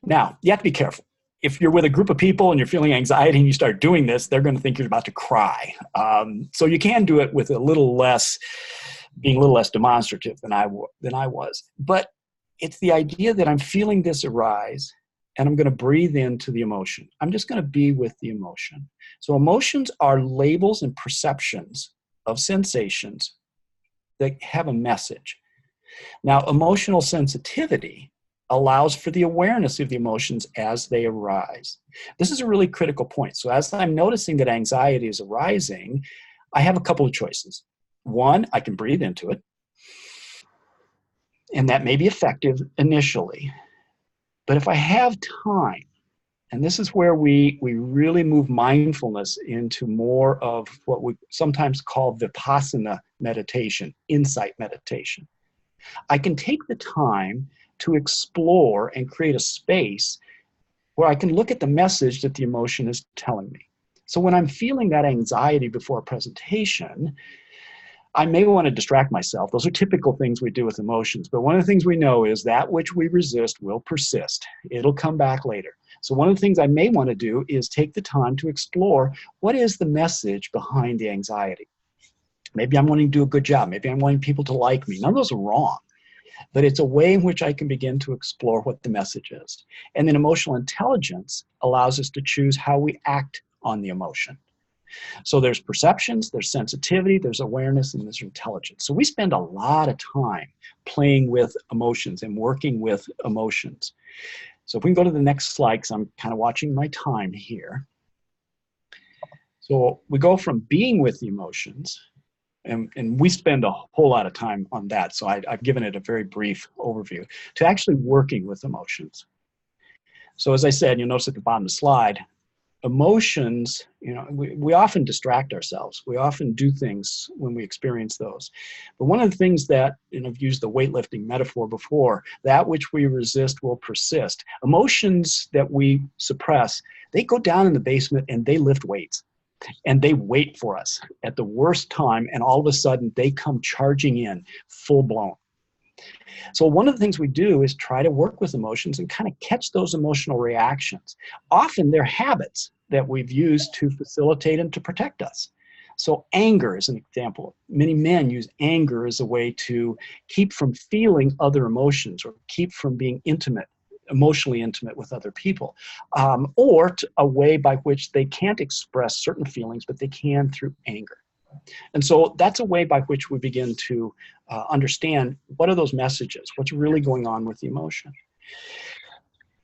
Now, you have to be careful. If you're with a group of people and you're feeling anxiety and you start doing this, they're going to think you're about to cry. So you can do it with being a little less demonstrative than I was. But it's the idea that I'm feeling this arise, and I'm going to breathe into the emotion. I'm just going to be with the emotion. So emotions are labels and perceptions of sensations that have a message. Now, emotional sensitivity allows for the awareness of the emotions as they arise. This is a really critical point. So as I'm noticing that anxiety is arising, I have a couple of choices. One, I can breathe into it, and that may be effective initially. But if I have time, and this is where we really move mindfulness into more of what we sometimes call vipassana meditation, insight meditation. I can take the time to explore and create a space where I can look at the message that the emotion is telling me. So when I'm feeling that anxiety before a presentation, I may want to distract myself. Those are typical things we do with emotions. But one of the things we know is that which we resist will persist. It'll come back later. So one of the things I may want to do is take the time to explore what is the message behind the anxiety. Maybe I'm wanting to do a good job. Maybe I'm wanting people to like me. None of those are wrong. But it's a way in which I can begin to explore what the message is. And then emotional intelligence allows us to choose how we act on the emotion. So there's perceptions, there's sensitivity, there's awareness, and there's intelligence. So we spend a lot of time playing with emotions and working with emotions. So if we can go to the next slide, because I'm kind of watching my time here. So we go from being with the emotions, and we spend a whole lot of time on that. So I've given it a very brief overview, to actually working with emotions. So as I said, you'll notice at the bottom of the slide, emotions, we often distract ourselves. We often do things when we experience those. But one of the things that, I've used the weightlifting metaphor before, that which we resist will persist. Emotions that we suppress, they go down in the basement and they lift weights. And they wait for us at the worst time, and all of a sudden they come charging in full blown. So one of the things we do is try to work with emotions and kind of catch those emotional reactions. Often they're habits that we've used to facilitate and to protect us. So anger is an example. Many men use anger as a way to keep from feeling other emotions, or keep from being emotionally intimate with other people, or a way by which they can't express certain feelings, but they can through anger. And so that's a way by which we begin to understand what are those messages, what's really going on with the emotion.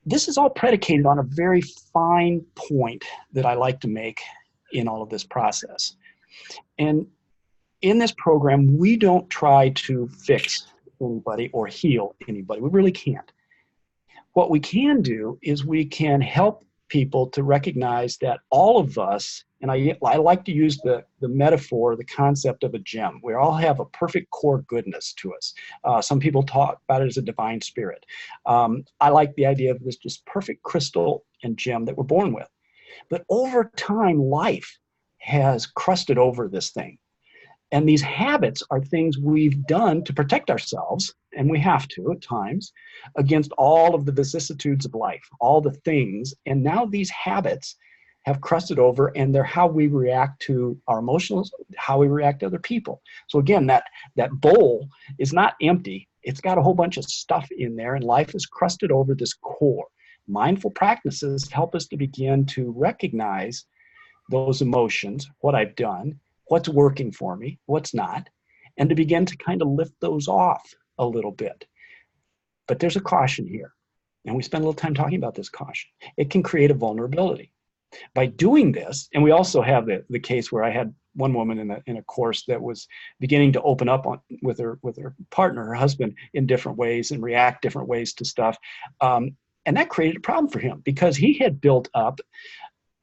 This is all predicated on a very fine point that I like to make in all of this process. And in this program, we don't try to fix anybody or heal anybody. We really can't. What we can do is we can help people to recognize that all of us, and I like to use the metaphor, the concept of a gem. We all have a perfect core goodness to us. Some people talk about it as a divine spirit. I like the idea of this just perfect crystal and gem that we're born with. But over time, life has crusted over this thing. And these habits are things we've done to protect ourselves, and we have to at times, against all of the vicissitudes of life, all the things. And now these habits have crusted over, and they're how we react to our emotions, how we react to other people. So again, that bowl is not empty. It's got a whole bunch of stuff in there, and life has crusted over this core. Mindful practices help us to begin to recognize those emotions, what I've done, what's working for me, what's not, and to begin to kind of lift those off a little bit. But there's a caution here, and we spend a little time talking about this caution. It can create a vulnerability. By doing this, and we also have the case where I had one woman in a course that was beginning to open up with her partner, her husband, in different ways and react different ways to stuff. And that created a problem for him because he had built up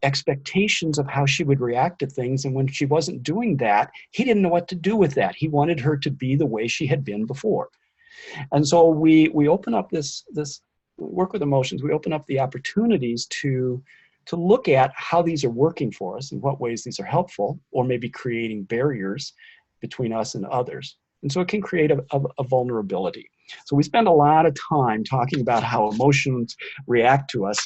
expectations of how she would react to things. And when she wasn't doing that, he didn't know what to do with that. He wanted her to be the way she had been before. And so we open up this work with emotions. We open up the opportunities to look at how these are working for us, in what ways these are helpful, or maybe creating barriers between us and others. And so it can create a vulnerability. So we spend a lot of time talking about how emotions react to us,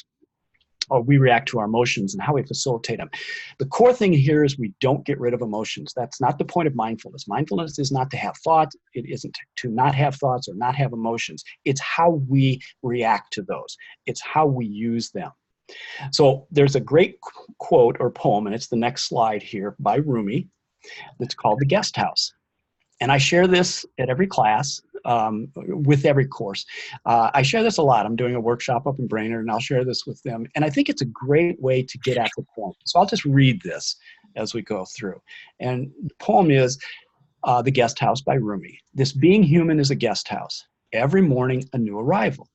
or we react to our emotions and how we facilitate them. The core thing here is we don't get rid of emotions. That's not the point of mindfulness. Mindfulness is not to have thoughts. It isn't to not have thoughts or not have emotions. It's how we react to those. It's how we use them. So there's a great quote or poem, and it's the next slide here, by Rumi, that's called The Guest House. And I share this at every class, with every course. I share this a lot. I'm doing a workshop up in Brainerd, and I'll share this with them. And I think it's a great way to get at the point. So I'll just read this as we go through. And the poem is The Guest House by Rumi. This being human is a guest house. Every morning, a new arrival.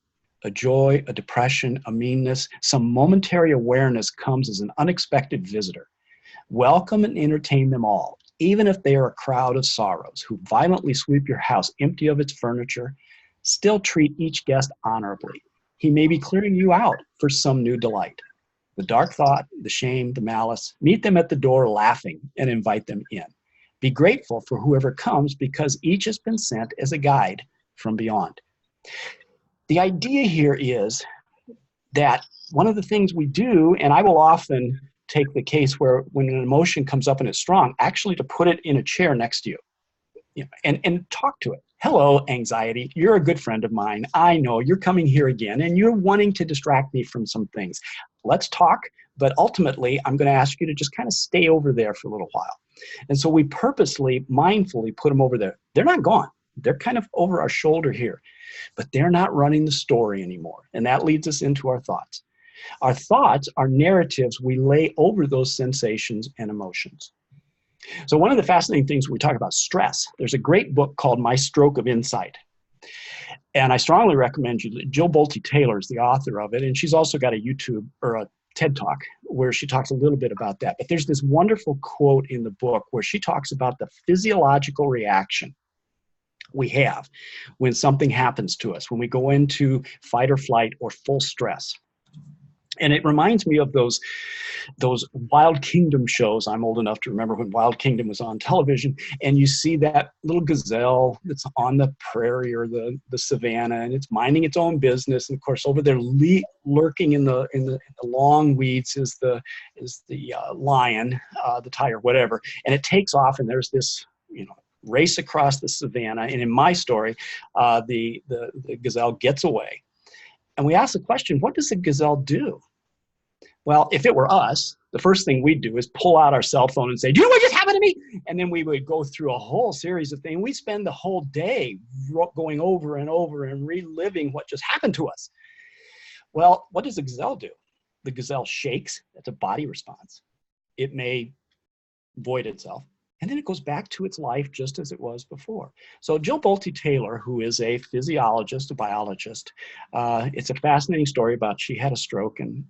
A joy, a depression, a meanness, some momentary awareness comes as an unexpected visitor. Welcome and entertain them all, even if they are a crowd of sorrows who violently sweep your house empty of its furniture. Still treat each guest honorably. He may be clearing you out for some new delight. The dark thought, the shame, the malice, meet them at the door laughing and invite them in. Be grateful for whoever comes because each has been sent as a guide from beyond. The idea here is that one of the things we do, and I will often take the case where when an emotion comes up and it's strong, actually to put it in a chair next to you, and talk to it. Hello, anxiety. You're a good friend of mine. I know you're coming here again, and you're wanting to distract me from some things. Let's talk, but ultimately, I'm going to ask you to just kind of stay over there for a little while. And so we purposely, mindfully put them over there. They're not gone. They're kind of over our shoulder here, but they're not running the story anymore. And that leads us into our thoughts. Our thoughts are narratives we lay over those sensations and emotions. So one of the fascinating things when we talk about stress, there's a great book called My Stroke of Insight. And I strongly recommend you. Jill Bolte Taylor is the author of it. And she's also got a YouTube or a TED Talk where she talks a little bit about that. But there's this wonderful quote in the book where she talks about the physiological reaction we have when something happens to us, when we go into fight or flight or full stress. And it reminds me of those Wild Kingdom shows. I'm old enough to remember when Wild Kingdom was on television, and you see that little gazelle that's on the prairie or the savannah, and it's minding its own business. And of course, over there lurking in the long weeds is the lion, the tiger, whatever. And it takes off, and there's this, race across the savannah. And in my story, the gazelle gets away. And we ask the question, what does the gazelle do? Well, if it were us, the first thing we'd do is pull out our cell phone and say, do you know what just happened to me? And then we would go through a whole series of things. We spend the whole day going over and over and reliving what just happened to us. Well, what does the gazelle do? The gazelle shakes. That's a body response. It may void itself. And then it goes back to its life just as it was before. So Jill Bolte Taylor, who is a physiologist, a biologist, it's a fascinating story about she had a stroke and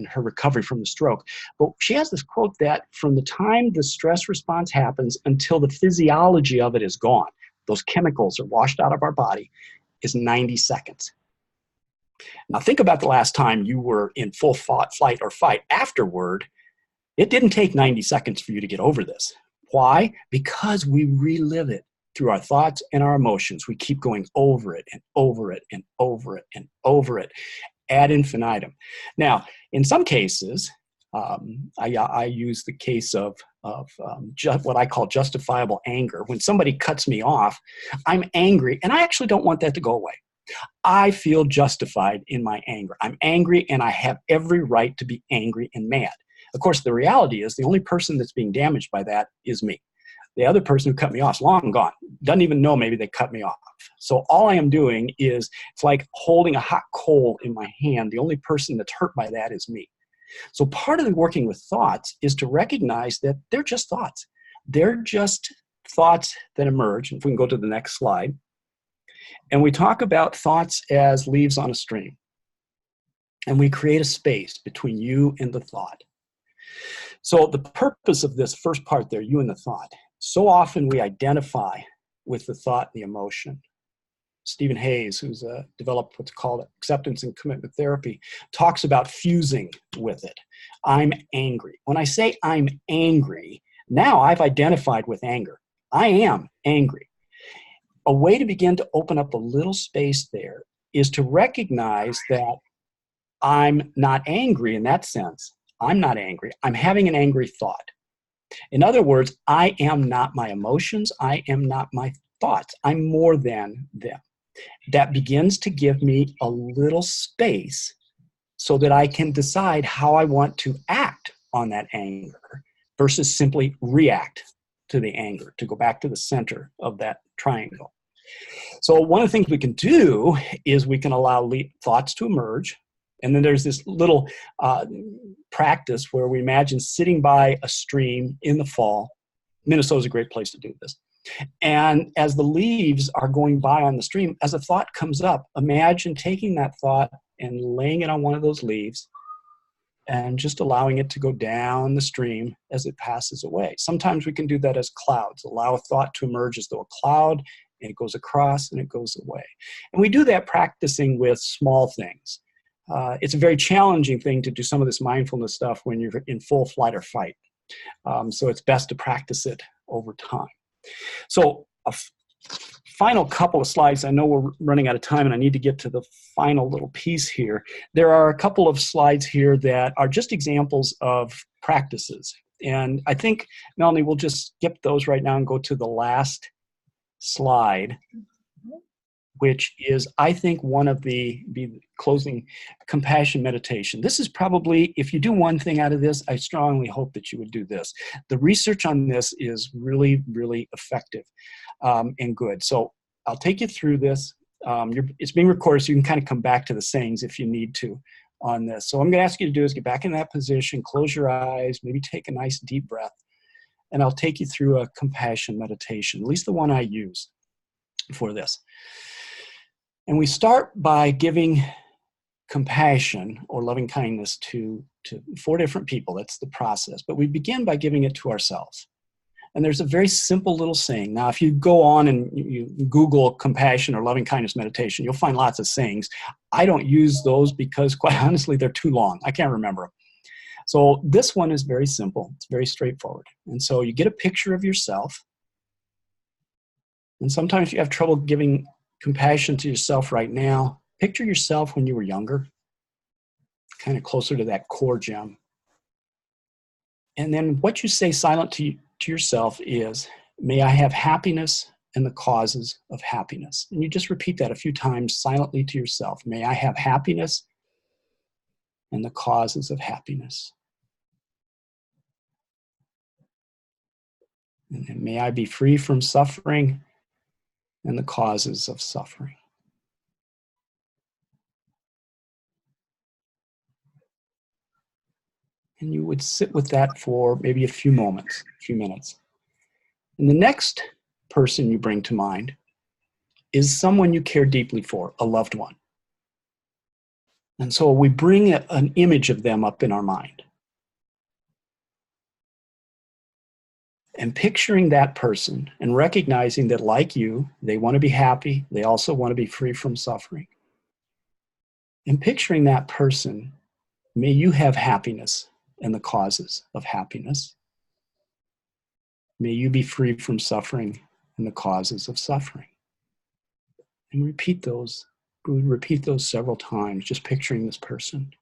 her recovery from the stroke. But she has this quote that from the time the stress response happens until the physiology of it is gone, those chemicals are washed out of our body, is 90 seconds. Now think about the last time you were in full flight or fight. Afterward, it didn't take 90 seconds for you to get over this. Why? Because we relive it through our thoughts and our emotions. We keep going over it and over it and over it and over it ad infinitum. Now, in some cases, I use the case of what I call justifiable anger. When somebody cuts me off, I'm angry, and I actually don't want that to go away. I feel justified in my anger. I'm angry, and I have every right to be angry and mad. Of course, the reality is the only person that's being damaged by that is me. The other person who cut me off is long gone. Doesn't even know maybe they cut me off. So all I am doing is, it's like holding a hot coal in my hand. The only person that's hurt by that is me. So part of the working with thoughts is to recognize that they're just thoughts. They're just thoughts that emerge. If we can go to the next slide. And we talk about thoughts as leaves on a stream. And we create a space between you and the thought. So the purpose of this first part there, you and the thought, so often we identify with the thought and the emotion. Stephen Hayes, who's developed what's called acceptance and commitment therapy, talks about fusing with it. I'm angry. When I say I'm angry, now I've identified with anger. I am angry. A way to begin to open up a little space there is to recognize that I'm not angry in that sense. I'm not angry. I'm having an angry thought. In other words, I am not my emotions. I am not my thoughts. I'm more than them. That begins to give me a little space so that I can decide how I want to act on that anger versus simply react to the anger, to go back to the center of that triangle. So one of the things we can do is we can allow thoughts to emerge. And then there's this little practice where we imagine sitting by a stream in the fall. Minnesota's a great place to do this. And as the leaves are going by on the stream, as a thought comes up, imagine taking that thought and laying it on one of those leaves and just allowing it to go down the stream as it passes away. Sometimes we can do that as clouds, allow a thought to emerge as though a cloud, and it goes across and it goes away. And we do that practicing with small things. It's a very challenging thing to do some of this mindfulness stuff when you're in full flight or fight. So it's best to practice it over time. So a final couple of slides. I know we're running out of time and I need to get to the final little piece here. There are a couple of slides here that are just examples of practices. And I think, Melanie, we'll just skip those right now and go to the last slide, which is, I think, one of the closing compassion meditation. This is probably, if you do one thing out of this, I strongly hope that you would do this. The research on this is really, really effective and good. So I'll take you through this. It's being recorded, so you can kind of come back to the sayings if you need to on this. So what I'm going to ask you to do is get back in that position, close your eyes, maybe take a nice deep breath, and I'll take you through a compassion meditation, at least the one I use for this. And we start by giving compassion or loving kindness to 4 different people. That's the process. But we begin by giving it to ourselves. And there's a very simple little saying. Now, if you go on and you Google compassion or loving kindness meditation, you'll find lots of sayings. I don't use those because, quite honestly, they're too long. I can't remember them. So this one is very simple. It's very straightforward. And so you get a picture of yourself. And sometimes you have trouble giving compassion to yourself right now. Picture yourself when you were younger, kind of closer to that core gem. And then what you say silent to yourself is, may I have happiness and the causes of happiness. And you just repeat that a few times silently to yourself. May I have happiness and the causes of happiness. And then may I be free from suffering and the causes of suffering. And you would sit with that for maybe a few minutes. And the next person you bring to mind is someone you care deeply for, a loved one. And so we bring an image of them up in our mind. And picturing that person and recognizing that, like you, they want to be happy. They also want to be free from suffering. And picturing that person, may you have happiness and the causes of happiness. May you be free from suffering and the causes of suffering. And repeat those. We would repeat those several times, just picturing this person.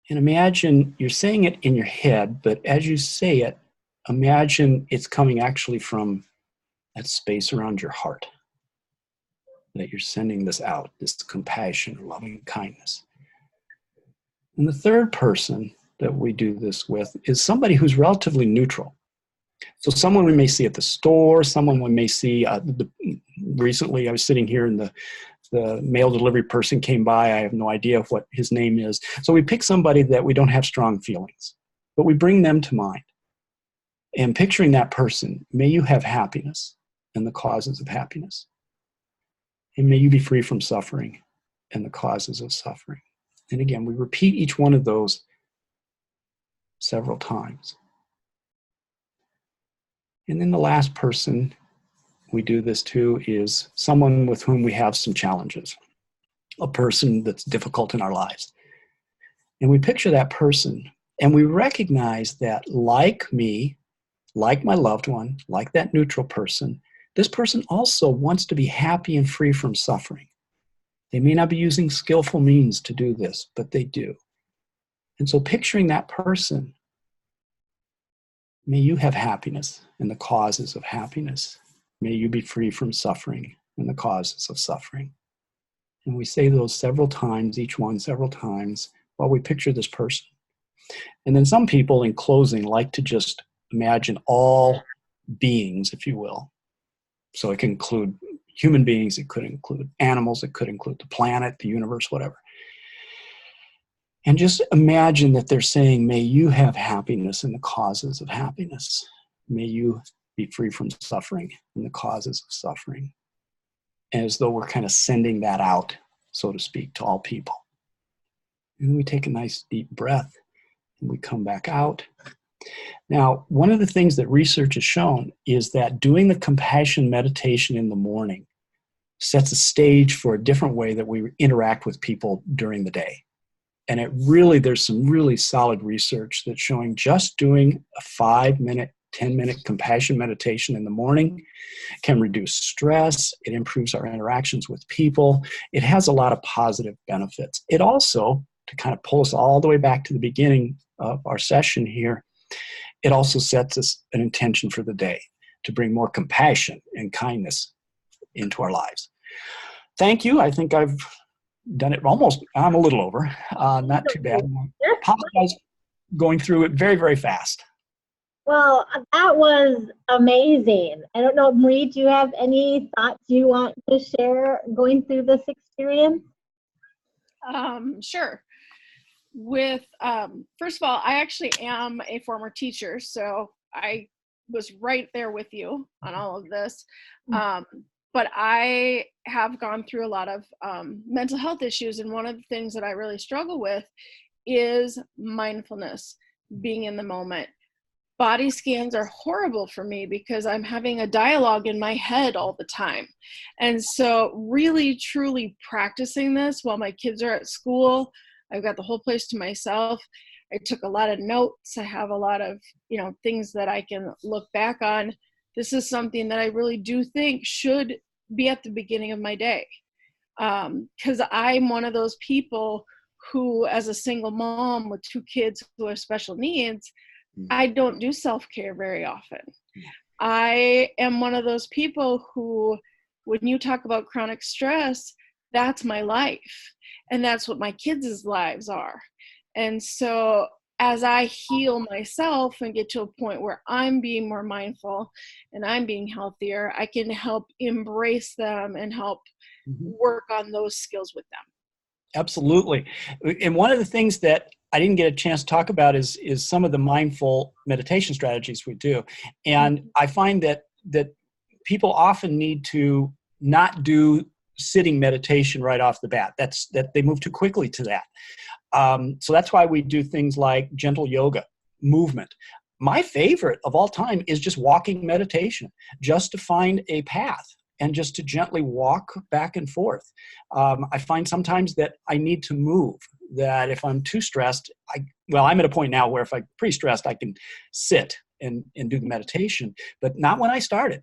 And imagine you're saying it in your head, but as you say it, imagine it's coming actually from that space around your heart, that you're sending this out, this compassion, loving kindness. And the third person that we do this with is somebody who's relatively neutral. So someone we may see at the store, someone we may see, recently I was sitting here and the mail delivery person came by. I have no idea what his name is. So we pick somebody that we don't have strong feelings, but we bring them to mind. And picturing that person, may you have happiness and the causes of happiness. And may you be free from suffering and the causes of suffering. And again, we repeat each one of those several times. And then the last person we do this to is someone with whom we have some challenges, a person that's difficult in our lives. And we picture that person and we recognize that, like me, like my loved one, like that neutral person, this person also wants to be happy and free from suffering. They may not be using skillful means to do this, but they do. And so picturing that person, may you have happiness and the causes of happiness. May you be free from suffering and the causes of suffering. And we say those several times, each one several times, while we picture this person. And then some people, in closing, like to just imagine all beings, if you will. So it can include human beings, it could include animals, it could include the planet, the universe, whatever. And just imagine that they're saying, may you have happiness and the causes of happiness. May you be free from suffering and the causes of suffering. As though we're kind of sending that out, so to speak, to all people. And then we take a nice deep breath and we come back out. Now, one of the things that research has shown is that doing the compassion meditation in the morning sets a stage for a different way that we interact with people during the day. And there's some really solid research that's showing just doing a 5-minute, 10-minute compassion meditation in the morning can reduce stress. It improves our interactions with people. It has a lot of positive benefits. It also, to kind of pull us all the way back to the beginning of our session here, it also sets us an intention for the day to bring more compassion and kindness into our lives. Thank you. I think I've done it almost, I'm a little over, not too bad. I apologize going through it very, very fast. Well, that was amazing. I don't know, Marie, do you have any thoughts you want to share going through this experience? Sure. First of all, I actually am a former teacher, so I was right there with you on all of this. But I have gone through a lot of mental health issues, and one of the things that I really struggle with is mindfulness, being in the moment. Body scans are horrible for me because I'm having a dialogue in my head all the time. And so really, truly practicing this while my kids are at school, I've got the whole place to myself. I took a lot of notes. I have a lot of, things that I can look back on. This is something that I really do think should be at the beginning of my day. Because I'm one of those people who, as a single mom with 2 kids who have special needs, I don't do self-care very often. I am one of those people who, when you talk about chronic stress, that's my life. And that's what my kids' lives are. And so as I heal myself and get to a point where I'm being more mindful and I'm being healthier, I can help embrace them and help work on those skills with them. Absolutely. And one of the things that I didn't get a chance to talk about is some of the mindful meditation strategies we do. And I find that people often need to not do sitting meditation right off the bat. That they move too quickly to that. So that's why we do things like gentle yoga, movement. My favorite of all time is just walking meditation, just to find a path and just to gently walk back and forth. I find sometimes that I need to move, that if I'm too stressed, I'm at a point now where if I'm pretty stressed, I can sit and do the meditation, but not when I started.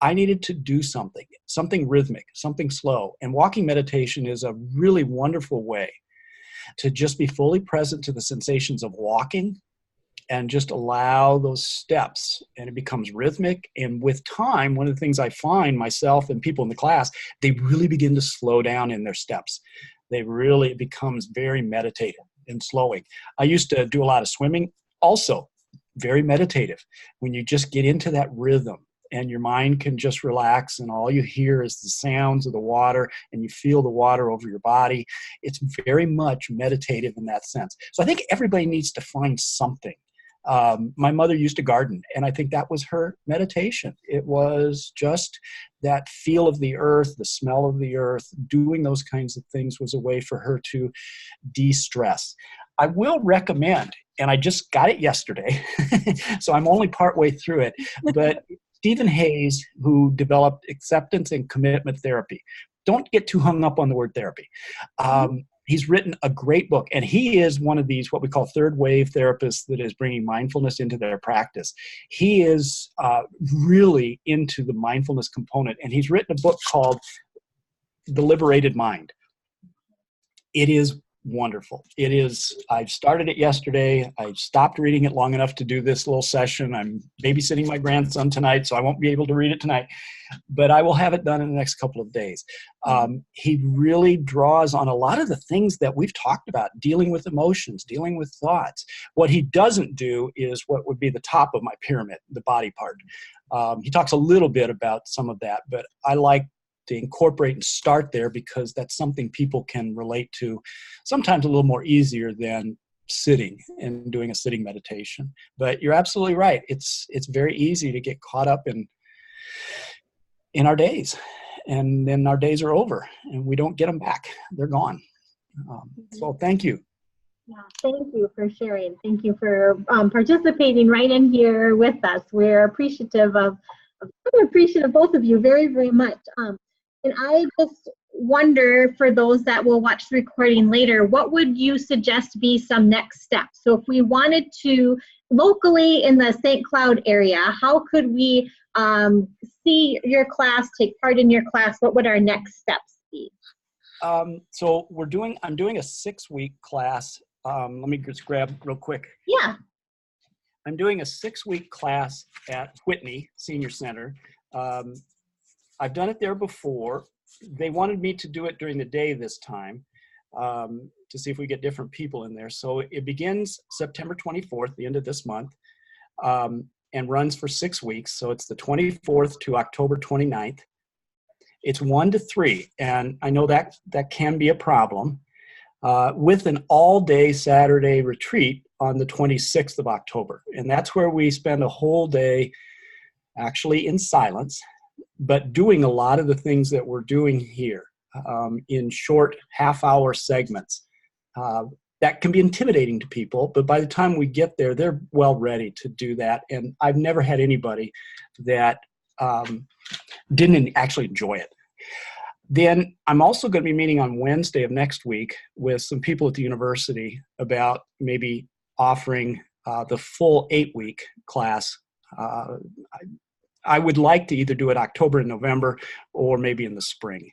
I needed to do something rhythmic, something slow. And walking meditation is a really wonderful way to just be fully present to the sensations of walking and just allow those steps, and it becomes rhythmic. And with time, one of the things I find myself and people in the class, they really begin to slow down in their steps. It becomes very meditative. and slowing. I used to do a lot of swimming, also very meditative. When you just get into that rhythm and your mind can just relax and all you hear is the sounds of the water and you feel the water over your body, it's very much meditative in that sense. So I think everybody needs to find something. My mother used to garden, and I think that was her meditation. It was just that feel of the earth, the smell of the earth, doing those kinds of things was a way for her to de-stress. I will recommend, and I just got it yesterday, so I'm only partway through it, but Stephen Hayes, who developed acceptance and commitment therapy. Don't get too hung up on the word therapy. He's written a great book, and he is one of these, what we call third wave therapists that is bringing mindfulness into their practice. He is really into the mindfulness component, and he's written a book called The Liberated Mind. It is wonderful. It is, I've started it yesterday. I stopped reading it long enough to do this little session. I'm babysitting my grandson tonight, so I won't be able to read it tonight, but I will have it done in the next couple of days. He really draws on a lot of the things that we've talked about, dealing with emotions, dealing with thoughts. What he doesn't do is what would be the top of my pyramid, the body part. He talks a little bit about some of that, but I like to incorporate and start there because that's something people can relate to sometimes a little more easier than sitting and doing a sitting meditation. But you're absolutely right. It's very easy to get caught up in our days, and then our days are over and we don't get them back. They're gone. So thank you. Yeah, thank you for sharing. Thank you for participating right in here with us. We're appreciative of both of you very, very much. And I just wonder, for those that will watch the recording later, what would you suggest be some next steps? So if we wanted to, locally in the St. Cloud area, how could we see your class, take part in your class? What would our next steps be? So I'm doing a 6-week class. Let me just grab real quick. Yeah. I'm doing a 6-week class at Whitney Senior Center. I've done it there before. They wanted me to do it during the day this time to see if we get different people in there. So it begins September 24th, the end of this month, and runs for 6 weeks. So it's the 24th to October 29th. It's 1 to 3, and I know that can be a problem, with an all-day Saturday retreat on the 26th of October. And that's where we spend a whole day actually in silence, but doing a lot of the things that we're doing here in short half-hour segments. That can be intimidating to people, but by the time we get there, they're well ready to do that. And I've never had anybody that didn't actually enjoy it. Then I'm also going to be meeting on Wednesday of next week with some people at the university about maybe offering the full 8-week class. I would like to either do it October and November or maybe in the spring.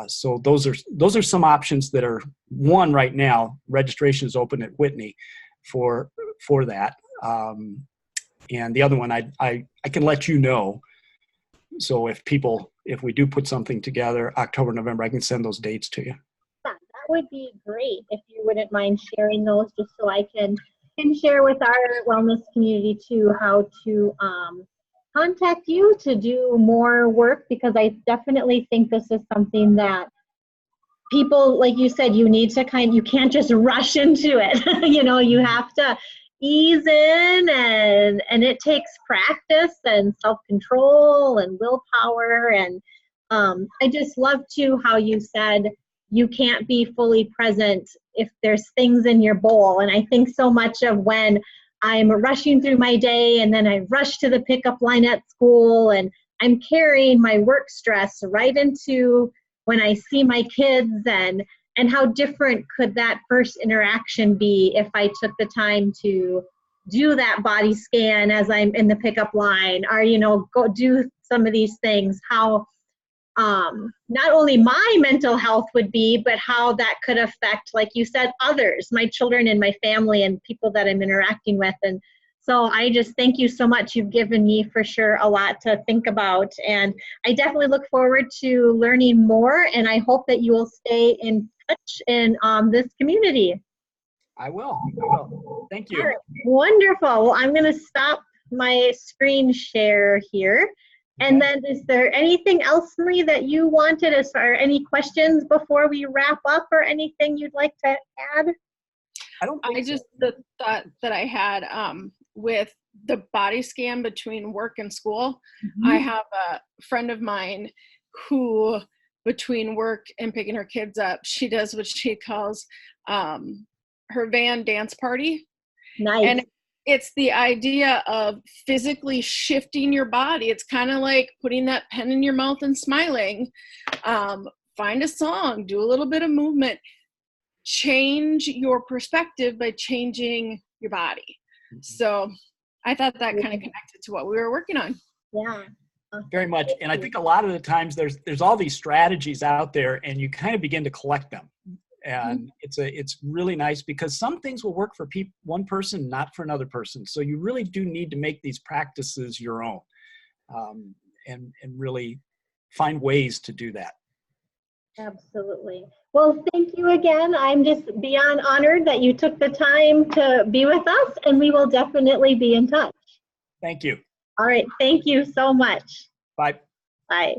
So those are some options that are, one, right now, registration is open at Whitney for that. And the other one, I can let you know. So if we do put something together, October, November, I can send those dates to you. Yeah, that would be great if you wouldn't mind sharing those, just so I can share with our wellness community too how to contact you to do more work, because I definitely think this is something that people, like you said, you need to you can't just rush into it. You have to ease in, and it takes practice and self-control and willpower. And I just love too how you said you can't be fully present if there's things in your bowl. And I think so much of when I'm rushing through my day and then I rush to the pickup line at school and I'm carrying my work stress right into when I see my kids, and how different could that first interaction be if I took the time to do that body scan as I'm in the pickup line, or, go do some of these things, how not only my mental health would be, but how that could affect, like you said, others, my children and my family and people that I'm interacting with. And so I just thank you so much. You've given me for sure a lot to think about, and I definitely look forward to learning more, and I hope that you will stay in touch in this community. I will. I will. Thank you. All right. Wonderful. Well, I'm going to stop my screen share here. And then is there anything else, Marie, that you wanted as far any questions before we wrap up or anything you'd like to add? I just the thought that I had with the body scan between work and school. I have a friend of mine who between work and picking her kids up, she does what she calls her van dance party. Nice. And it's the idea of physically shifting your body. It's kind of like putting that pen in your mouth and smiling. Find a song, do a little bit of movement, change your perspective by changing your body. So I thought that kind of connected to what we were working on. Yeah. Very much. And I think a lot of the times there's all these strategies out there and you kind of begin to collect them. And it's really nice because some things will work for one person, not for another person. So you really do need to make these practices your own, and really find ways to do that. Absolutely. Well, thank you again. I'm just beyond honored that you took the time to be with us, and we will definitely be in touch. Thank you. All right. Thank you so much. Bye. Bye.